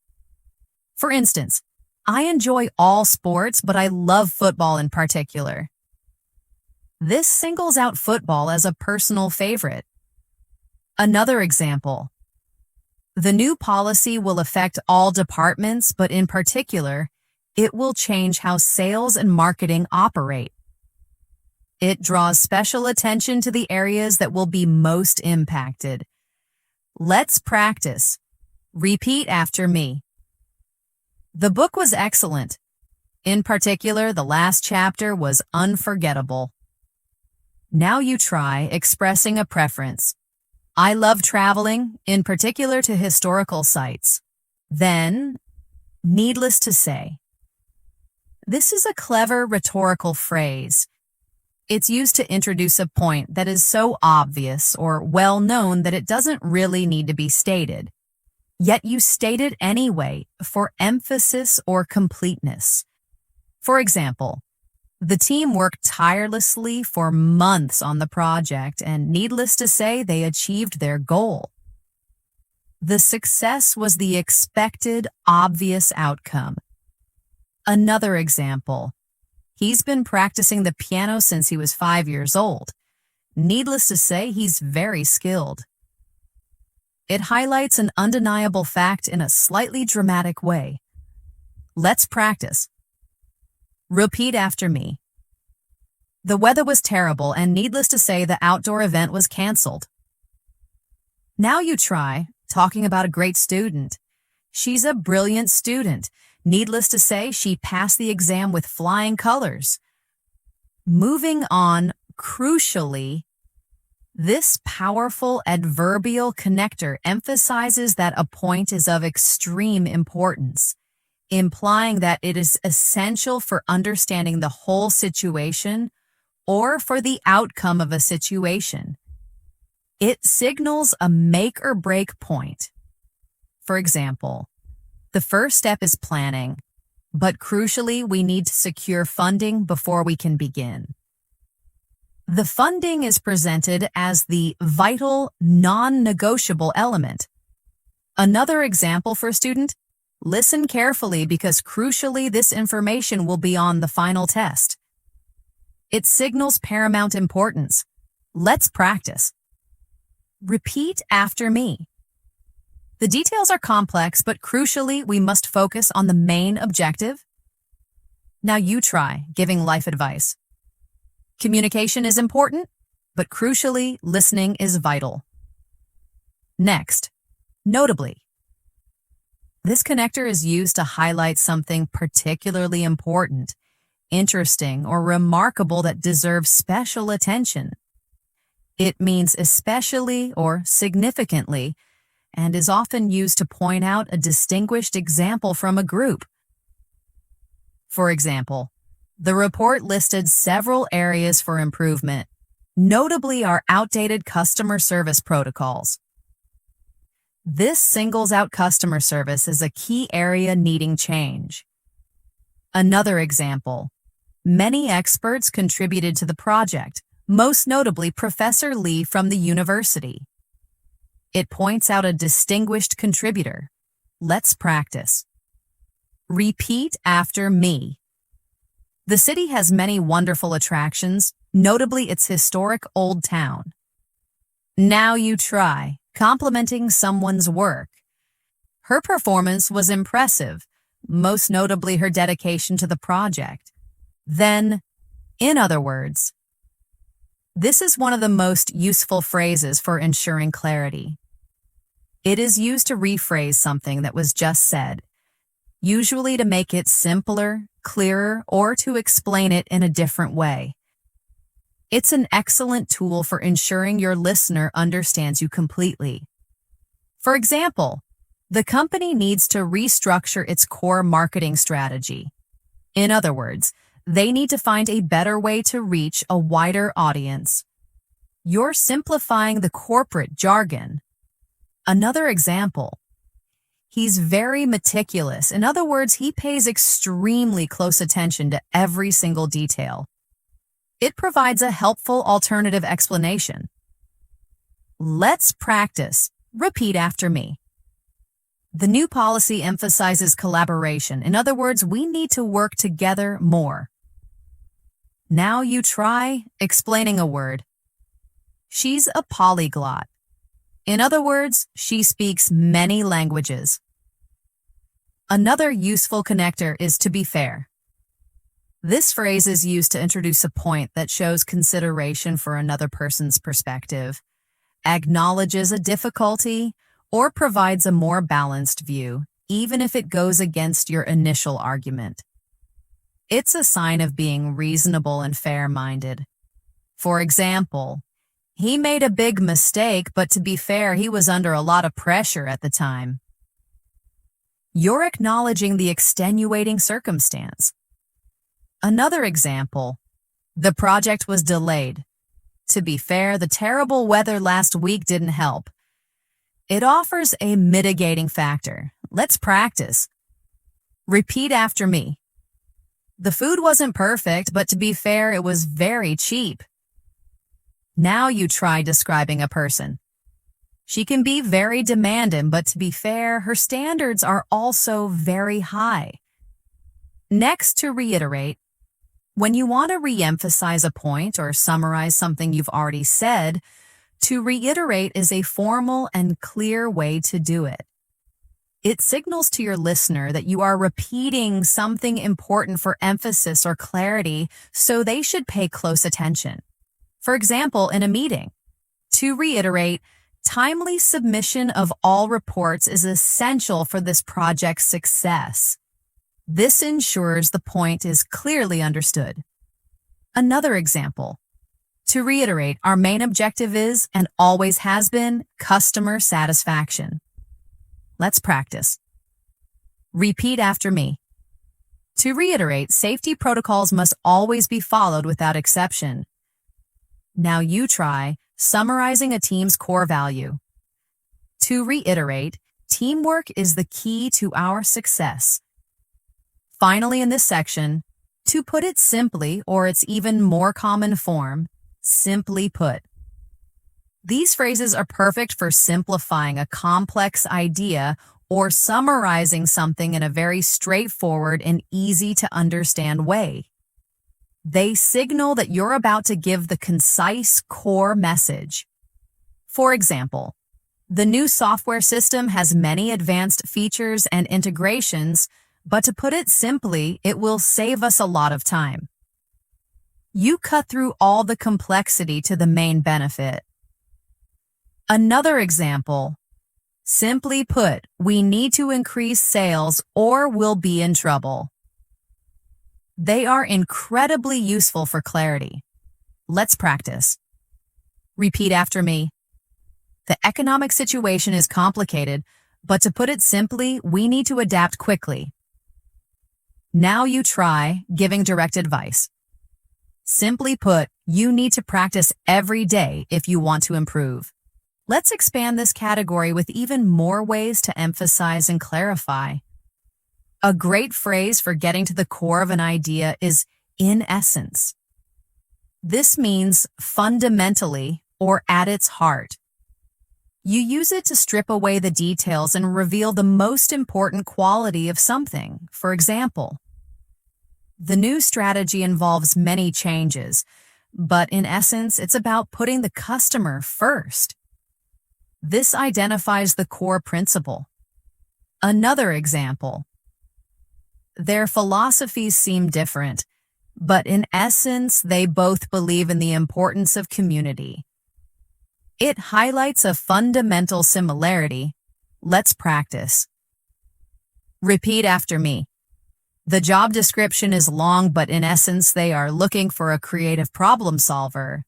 For instance, I enjoy all sports, but I love football in particular. This singles out football as a personal favorite. Another example. The new policy will affect all departments, but in particular, it will change how sales and marketing operate. It draws special attention to the areas that will be most impacted. Let's practice. Repeat after me. The book was excellent. In particular, the last chapter was unforgettable. Now you try expressing a preference. I love traveling, in particular to historical sites. Then, needless to say. This is a clever rhetorical phrase. It's used to introduce a point that is so obvious or well known that it doesn't really need to be stated. Yet you state it anyway for emphasis or completeness. For example, the team worked tirelessly for months on the project, and needless to say, they achieved their goal. The success was the expected, obvious outcome. Another example. He's been practicing the piano since he was 5 years old. Needless to say, he's very skilled. It highlights an undeniable fact in a slightly dramatic way. Let's practice. Repeat after me. The weather was terrible, and needless to say, the outdoor event was canceled. Now you try talking about a great student. She's a brilliant student. Needless to say, she passed the exam with flying colors. Moving on, crucially, this powerful adverbial connector emphasizes that a point is of extreme importance, implying that it is essential for understanding the whole situation or for the outcome of a situation. It signals a make or break point. For example, the first step is planning, but crucially, we need to secure funding before we can begin. The funding is presented as the vital, non-negotiable element. Another example for a student: listen carefully because crucially, this information will be on the final test. It signals paramount importance. Let's practice. Repeat after me. The details are complex, but crucially, we must focus on the main objective. Now you try giving life advice. Communication is important, but crucially, listening is vital. Next, notably, this connector is used to highlight something particularly important, interesting, or remarkable that deserves special attention. It means especially or significantly, and is often used to point out a distinguished example from a group. For example, the report listed several areas for improvement, notably our outdated customer service protocols. This singles out customer service as a key area needing change. Another example, many experts contributed to the project, most notably Professor Lee from the university. It points out a distinguished contributor. Let's practice. Repeat after me. The city has many wonderful attractions, notably its historic old town. Now you try complimenting someone's work. Her performance was impressive, most notably her dedication to the project. Then, in other words, this is one of the most useful phrases for ensuring clarity. It is used to rephrase something that was just said, usually to make it simpler, clearer, or to explain it in a different way. It's an excellent tool for ensuring your listener understands you completely. For example, the company needs to restructure its core marketing strategy. In other words, they need to find a better way to reach a wider audience. You're simplifying the corporate jargon. Another example. He's very meticulous. In other words, he pays extremely close attention to every single detail. It provides a helpful alternative explanation. Let's practice. Repeat after me. The new policy emphasizes collaboration. In other words, we need to work together more. Now you try explaining a word. She's a polyglot. In other words, she speaks many languages. Another useful connector is to be fair. This phrase is used to introduce a point that shows consideration for another person's perspective, acknowledges a difficulty, or provides a more balanced view, even if it goes against your initial argument. It's a sign of being reasonable and fair-minded. For example, he made a big mistake, but to be fair, he was under a lot of pressure at the time. You're acknowledging the extenuating circumstance. Another example, the project was delayed. To be fair, the terrible weather last week didn't help. It offers a mitigating factor. Let's practice. Repeat after me. The food wasn't perfect, but to be fair, it was very cheap. Now you try describing a person. She can be very demanding, but to be fair, her standards are also very high. Next, to reiterate. When you want to re-emphasize a point or summarize something you've already said, to reiterate is a formal and clear way to do it. It signals to your listener that you are repeating something important for emphasis or clarity, so they should pay close attention. For example, in a meeting, to reiterate, timely submission of all reports is essential for this project's success. This ensures the point is clearly understood. Another example. To reiterate, our main objective is, and always has been, customer satisfaction. Let's practice. Repeat after me. To reiterate, safety protocols must always be followed without exception. Now you try summarizing a team's core value. To reiterate, teamwork is the key to our success. Finally, in this section, to put it simply, or its even more common form, simply put. These phrases are perfect for simplifying a complex idea or summarizing something in a very straightforward and easy to understand way. They signal that you're about to give the concise core message. For example, the new software system has many advanced features and integrations, but to put it simply, it will save us a lot of time. You cut through all the complexity to the main benefit. Another example, simply put, we need to increase sales or we'll be in trouble. They are incredibly useful for clarity. Let's practice. Repeat after me. The economic situation is complicated, but to put it simply, we need to adapt quickly. Now you try giving direct advice. Simply put, you need to practice every day if you want to improve. Let's expand this category with even more ways to emphasize and clarify. A great phrase for getting to the core of an idea is in essence. This means fundamentally or at its heart. You use it to strip away the details and reveal the most important quality of something. For example, the new strategy involves many changes, but in essence, it's about putting the customer first. This identifies the core principle. Another example. Their philosophies seem different, but in essence, they both believe in the importance of community. It highlights a fundamental similarity. Let's practice. Repeat after me. The job description is long, but in essence, they are looking for a creative problem solver.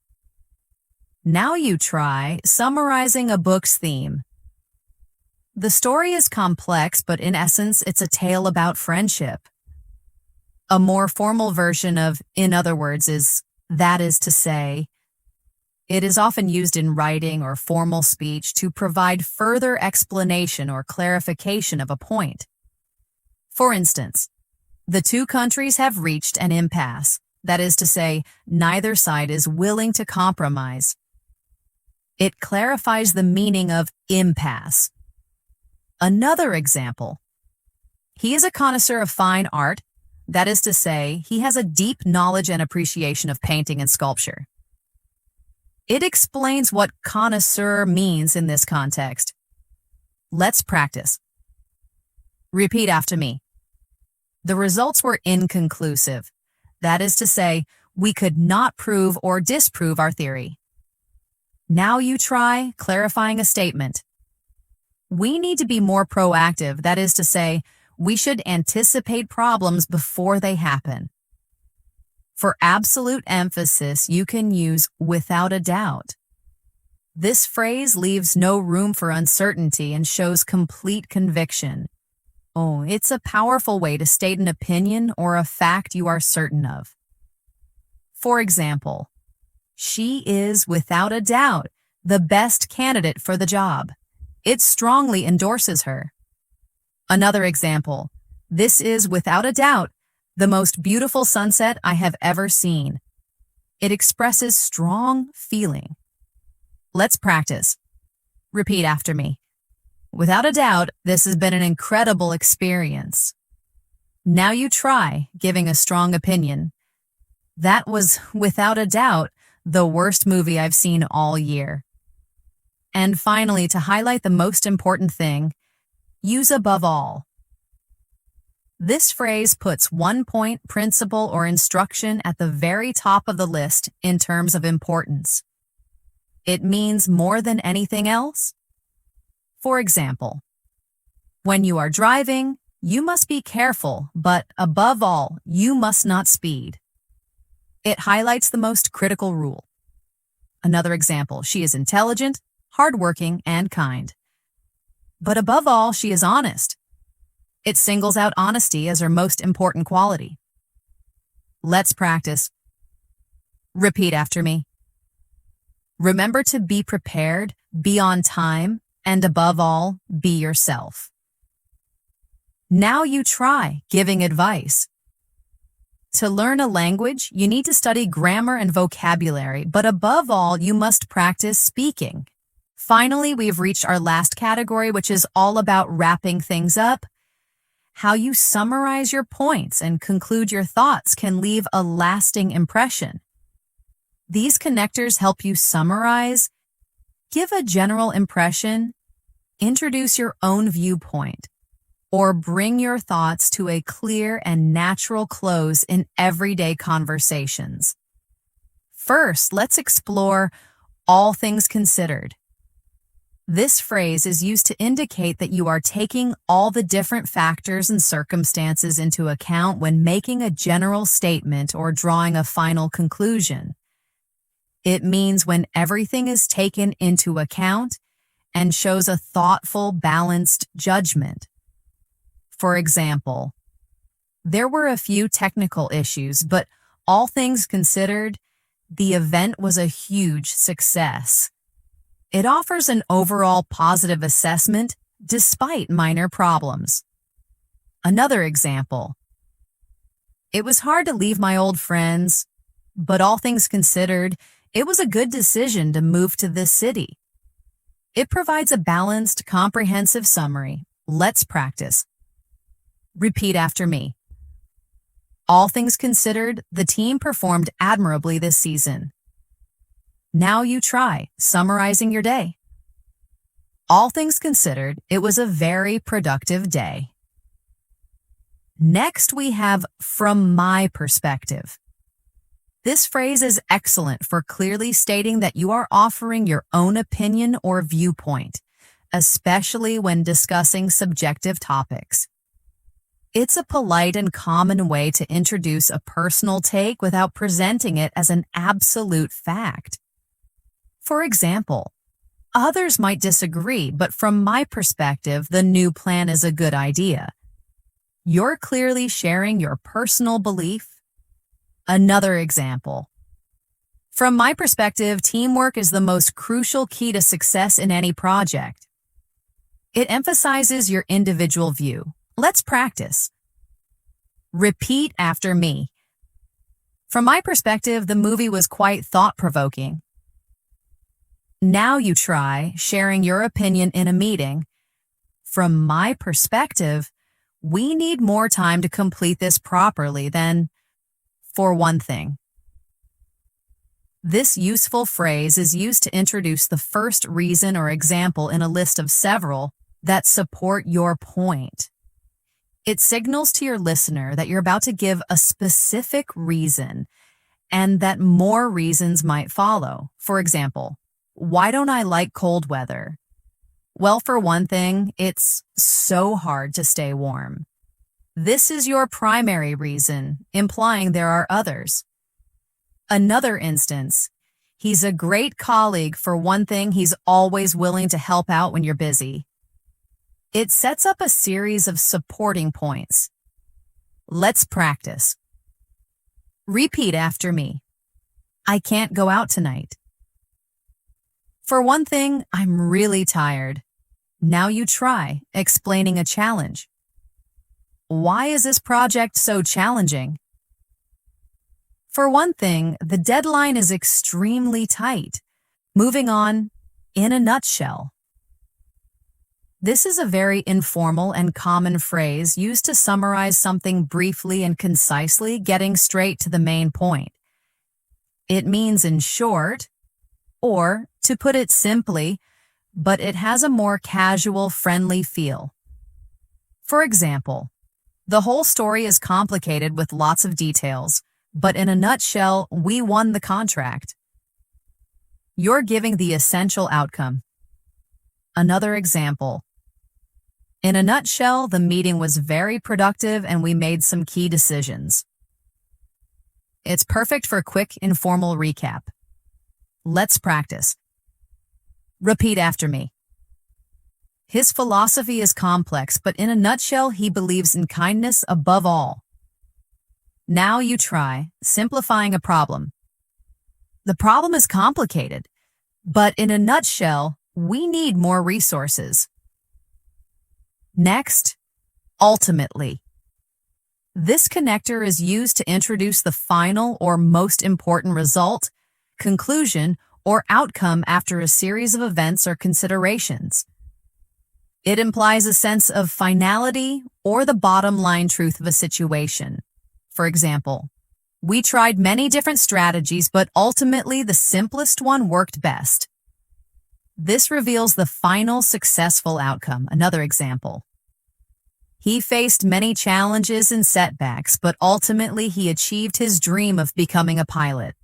Now you try summarizing a book's theme. The story is complex, but in essence, it's a tale about friendship. A more formal version of "in other words" is "that is to say." It is often used in writing or formal speech to provide further explanation or clarification of a point. For instance, the two countries have reached an impasse. That is to say, neither side is willing to compromise. It clarifies the meaning of impasse. Another example. He is a connoisseur of fine art. That is to say, he has a deep knowledge and appreciation of painting and sculpture. It explains what connoisseur means in this context. Let's practice. Repeat after me. The results were inconclusive. That is to say, we could not prove or disprove our theory. Now you try clarifying a statement. We need to be more proactive. That is to say, we should anticipate problems before they happen. For absolute emphasis, you can use "without a doubt." This phrase leaves no room for uncertainty and shows complete conviction. Oh, it's a powerful way to state an opinion or a fact you are certain of. For example, she is without a doubt the best candidate for the job. It strongly endorses her. Another example, this is without a doubt the most beautiful sunset I have ever seen. It expresses strong feeling. Let's practice. Repeat after me. Without a doubt, this has been an incredible experience. Now you try giving a strong opinion. That was, without a doubt, the worst movie I've seen all year. And finally, to highlight the most important thing, use "above all." This phrase puts one point, principle, or instruction at the very top of the list in terms of importance. It means more than anything else. For example, when you are driving, you must be careful, but above all, you must not speed. It highlights the most critical rule. Another example, she is intelligent, hardworking, and kind. But above all, she is honest. It singles out honesty as her most important quality. Let's practice. Repeat after me. Remember to be prepared, be on time, and above all, be yourself. Now you try giving advice. To learn a language, you need to study grammar and vocabulary, but above all, you must practice speaking. Finally, we've reached our last category, which is all about wrapping things up. How you summarize your points and conclude your thoughts can leave a lasting impression. These connectors help you summarize, give a general impression, introduce your own viewpoint, or bring your thoughts to a clear and natural close in everyday conversations. First, let's explore "all things considered." This phrase is used to indicate that you are taking all the different factors and circumstances into account when making a general statement or drawing a final conclusion. It means when everything is taken into account and shows a thoughtful, balanced judgment. For example, there were a few technical issues, but all things considered, the event was a huge success. It offers an overall positive assessment despite minor problems. Another example. It was hard to leave my old friends, but all things considered, it was a good decision to move to this city. It provides a balanced, comprehensive summary. Let's practice. Repeat after me. All things considered, the team performed admirably this season. Now you try summarizing your day. All things considered, it was a very productive day. Next, we have "from my perspective." This phrase is excellent for clearly stating that you are offering your own opinion or viewpoint, especially when discussing subjective topics. It's a polite and common way to introduce a personal take without presenting it as an absolute fact. For example, others might disagree, but from my perspective, the new plan is a good idea. You're clearly sharing your personal belief. Another example. From my perspective, teamwork is the most crucial key to success in any project. It emphasizes your individual view. Let's practice. Repeat after me. From my perspective, the movie was quite thought-provoking. Now you try sharing your opinion in a meeting. From my perspective, we need more time to complete this properly than, for one thing. This useful phrase is used to introduce the first reason or example in a list of several that support your point. It signals to your listener that you're about to give a specific reason and that more reasons might follow. For example, why don't I like cold weather? Well, for one thing, it's so hard to stay warm. This is your primary reason, implying there are others. Another instance, he's a great colleague. For one thing, he's always willing to help out when you're busy. It sets up a series of supporting points. Let's practice. Repeat after me. I can't go out tonight. For one thing, I'm really tired. Now you try explaining a challenge. Why is this project so challenging? For one thing, the deadline is extremely tight. Moving on, in a nutshell. This is a very informal and common phrase used to summarize something briefly and concisely, getting straight to the main point. It means in short, or to put it simply, but it has a more casual, friendly feel. For example, the whole story is complicated with lots of details, but in a nutshell, we won the contract. You're giving the essential outcome. Another example. In a nutshell, the meeting was very productive and we made some key decisions. It's perfect for a quick, informal recap. Let's practice. Repeat after me. His philosophy is complex, but in a nutshell, he believes in kindness above all. Now you try simplifying a problem. The problem is complicated, but in a nutshell, we need more resources. Next, ultimately. This connector is used to introduce the final or most important result, conclusion, or outcome after a series of events or considerations. It implies a sense of finality or the bottom line truth of a situation. For example, we tried many different strategies, but ultimately the simplest one worked best. This reveals the final successful outcome. Another example. He faced many challenges and setbacks, but ultimately he achieved his dream of becoming a pilot.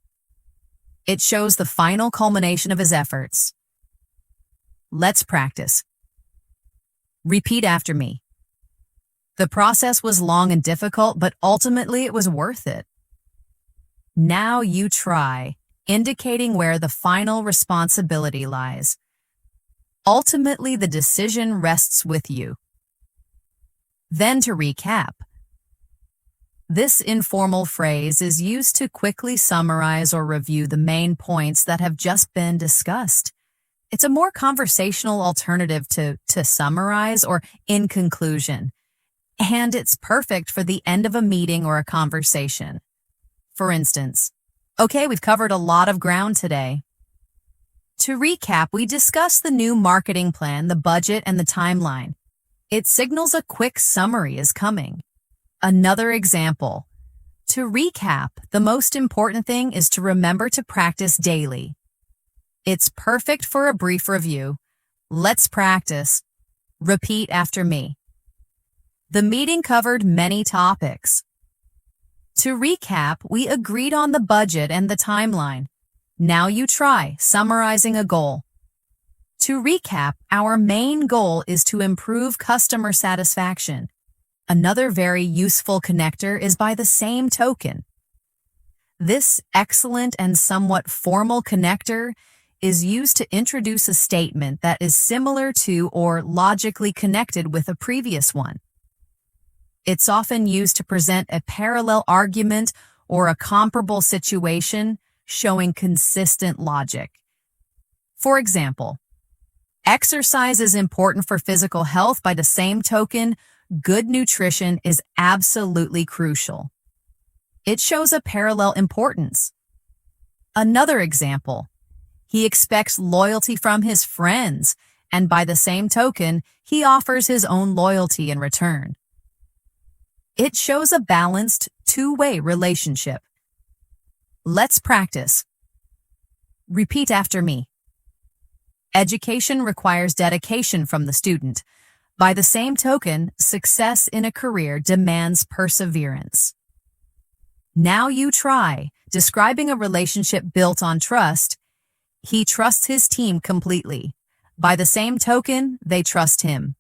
It shows the final culmination of his efforts. Let's practice. Repeat after me. The process was long and difficult, but ultimately it was worth it. Now you try, indicating where the final responsibility lies. Ultimately, the decision rests with you. Then to recap. This informal phrase is used to quickly summarize or review the main points that have just been discussed. It's a more conversational alternative to summarize or in conclusion, and it's perfect for the end of a meeting or a conversation. For instance, okay, we've covered a lot of ground today. To recap, we discussed the new marketing plan, the budget, and the timeline. It signals a quick summary is coming. Another example. To recap, the most important thing is to remember to practice daily. It's perfect for a brief review. Let's practice. Repeat after me. The meeting covered many topics. To recap, we agreed on the budget and the timeline. Now you try summarizing a goal. To recap, our main goal is to improve customer satisfaction. Another very useful connector is by the same token. This excellent and somewhat formal connector is used to introduce a statement that is similar to or logically connected with a previous one. It's often used to present a parallel argument or a comparable situation, showing consistent logic. For example, exercise is important for physical health. By the same token, good nutrition is absolutely crucial. It shows a parallel importance. Another example, he expects loyalty from his friends, and by the same token, he offers his own loyalty in return. It shows a balanced, two-way relationship. Let's practice. Repeat after me. Education requires dedication from the student. By the same token, success in a career demands perseverance. Now you try. Describing a relationship built on trust, he trusts his team completely. By the same token, they trust him.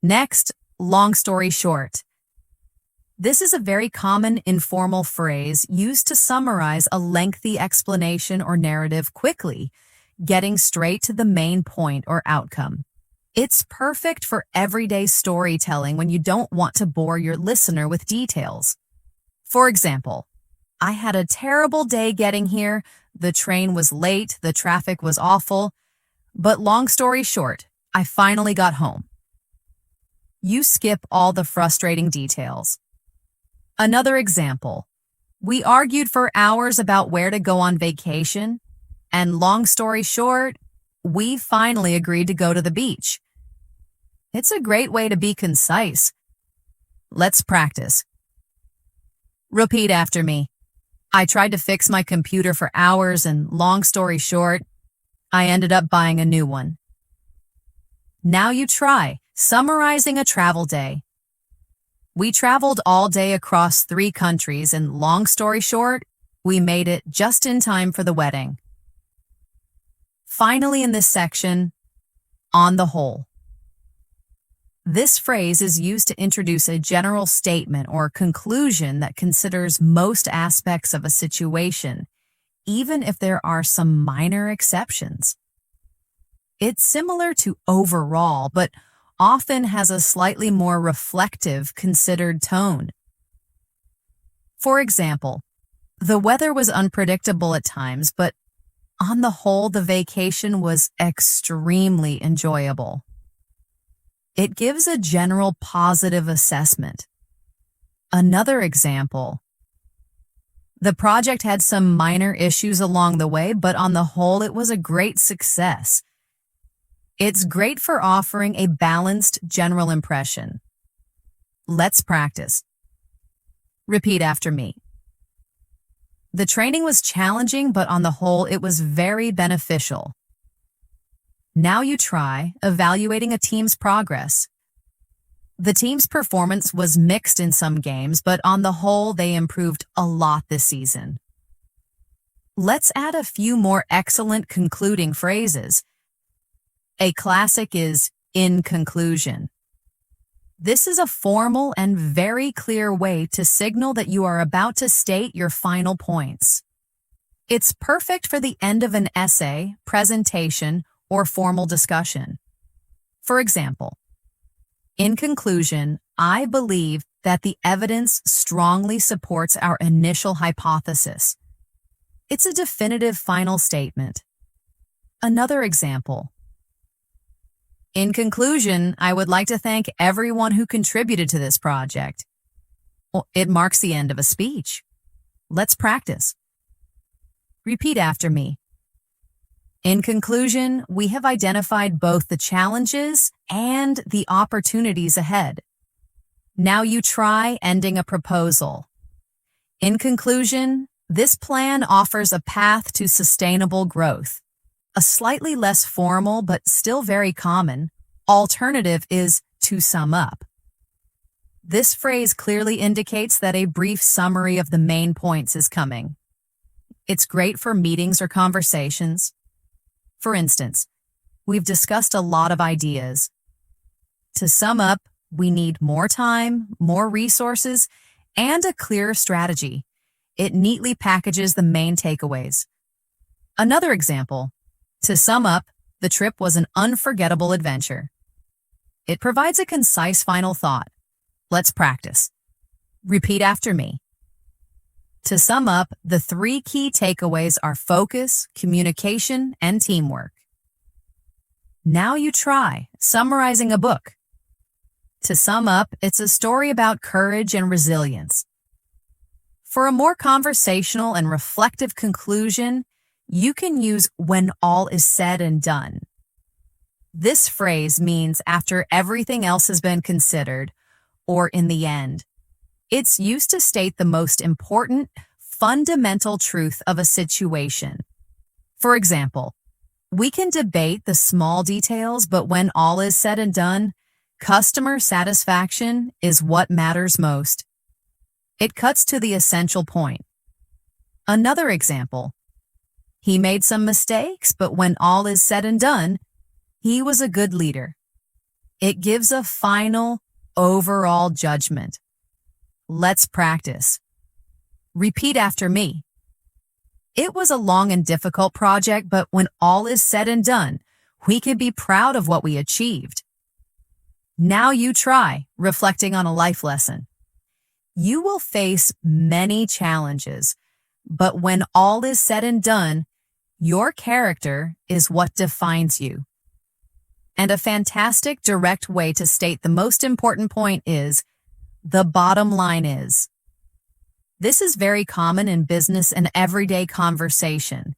Next, long story short. This is a very common informal phrase used to summarize a lengthy explanation or narrative quickly, getting straight to the main point or outcome. It's perfect for everyday storytelling when you don't want to bore your listener with details. For example, I had a terrible day getting here, the train was late, the traffic was awful, but long story short, I finally got home. You skip all the frustrating details. Another example, we argued for hours about where to go on vacation, and long story short, we finally agreed to go to the beach. It's a great way to be concise. Let's practice. Repeat after me. I tried to fix my computer for hours, and long story short, I ended up buying a new one. Now you try, summarizing a travel day. We traveled all day across 3 countries, and long story short, we made it just in time for the wedding. Finally, in this section, on the whole. This phrase is used to introduce a general statement or conclusion that considers most aspects of a situation, even if there are some minor exceptions. It's similar to overall, but often has a slightly more reflective, considered tone. For example, the weather was unpredictable at times, but on the whole, the vacation was extremely enjoyable. It gives a general positive assessment. Another example, the project had some minor issues along the way, but on the whole, it was a great success. It's great for offering a balanced general impression. Let's practice. Repeat after me. The training was challenging, but on the whole, it was very beneficial. Now you try evaluating a team's progress. The team's performance was mixed in some games, but on the whole, they improved a lot this season. Let's add a few more excellent concluding phrases. A classic is in conclusion. This is a formal and very clear way to signal that you are about to state your final points. It's perfect for the end of an essay, presentation, or formal discussion. For example, in conclusion, I believe that the evidence strongly supports our initial hypothesis. It's a definitive final statement. Another example. In conclusion, I would like to thank everyone who contributed to this project. Well, it marks the end of a speech. Let's practice. Repeat after me. In conclusion, we have identified both the challenges and the opportunities ahead. Now you try ending a proposal. In conclusion, this plan offers a path to sustainable growth. A slightly less formal but still very common alternative is to sum up. This phrase clearly indicates that a brief summary of the main points is coming. It's great for meetings or conversations. For instance, we've discussed a lot of ideas. To sum up, We need more time, more resources, and a clearer strategy. It neatly packages the main takeaways. Another example. To sum up, the trip was an unforgettable adventure. It provides a concise final thought. Let's practice. Repeat after me. To sum up, the 3 key takeaways are focus, communication, and teamwork. Now you try summarizing a book. To sum up, it's a story about courage and resilience. For a more conversational and reflective conclusion, you can use when all is said and done. This phrase means after everything else has been considered, or in the end. It's used to state the most important, fundamental truth of a situation. For example, we can debate the small details, but when all is said and done, customer satisfaction is what matters most. It cuts to the essential point. Another example. He made some mistakes, but when all is said and done, he was a good leader. It gives a final, overall judgment. Let's practice. Repeat after me. It was a long and difficult project, but when all is said and done, we can be proud of what we achieved. Now you try reflecting on a life lesson. You will face many challenges, but when all is said and done, your character is what defines you. And a fantastic direct way to state the most important point is, the bottom line is. This is very common in business and everyday conversation.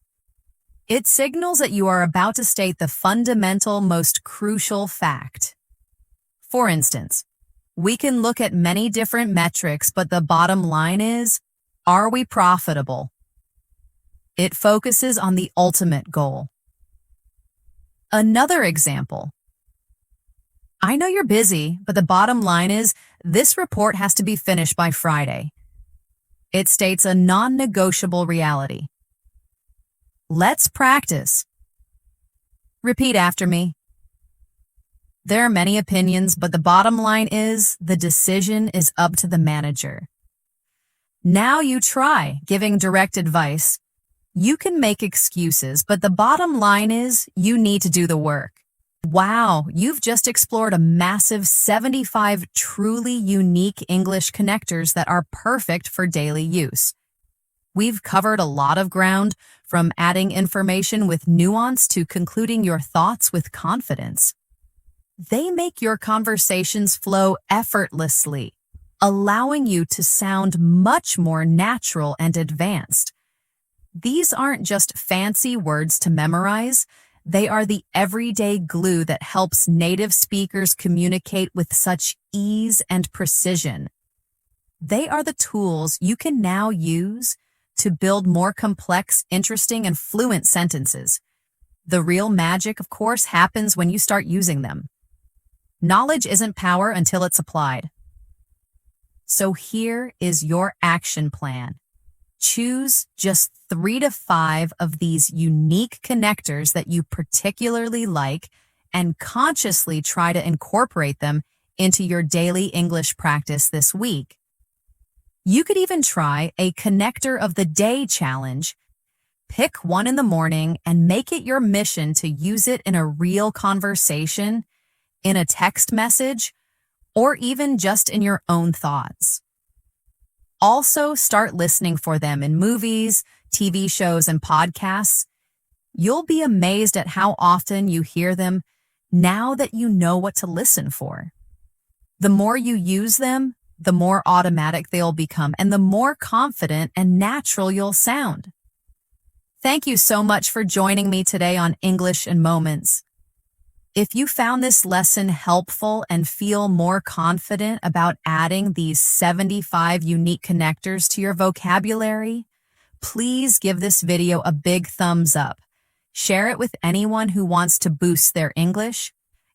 It signals that you are about to state the fundamental, most crucial fact. For instance, we can look at many different metrics, but the bottom line is, are we profitable? It focuses on the ultimate goal. Another example. I know you're busy, but the bottom line is, this report has to be finished by Friday. It states a non-negotiable reality. Let's practice. Repeat after me. There are many opinions, but the bottom line is, the decision is up to the manager. Now you try giving direct advice. You can make excuses, but the bottom line is, you need to do the work. Wow, you've just explored a massive 75 truly unique English connectors that are perfect for daily use. We've covered a lot of ground, from adding information with nuance to concluding your thoughts with confidence. They make your conversations flow effortlessly, allowing you to sound much more natural and advanced. These aren't just fancy words to memorize. They are the everyday glue that helps native speakers communicate with such ease and precision. They are the tools you can now use to build more complex, interesting, and fluent sentences. The real magic, of course, happens when you start using them. Knowledge isn't power until it's applied. So here is your action plan. Choose just 3 to 5 of these unique connectors that you particularly like and consciously try to incorporate them into your daily English practice this week. You could even try a Connector of the Day challenge. Pick one in the morning and make it your mission to use it in a real conversation, in a text message, or even just in your own thoughts. Also, start listening for them in movies, TV shows, and podcasts. You'll be amazed at how often you hear them now that you know what to listen for. The more you use them, the more automatic they'll become and the more confident and natural you'll sound. Thank you so much for joining me today on English in Moments. If you found this lesson helpful and feel more confident about adding these 75 unique connectors to your vocabulary, please give this video a big thumbs up. Share it with anyone who wants to boost their English.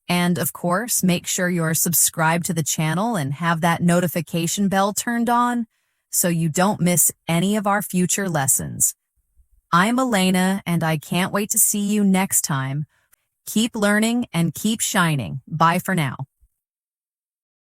And of course, make sure you're subscribed to the channel and have that notification bell turned on so you don't miss any of our future lessons. I'm Elena, and I can't wait to see you next time. Keep learning and keep shining. Bye for now.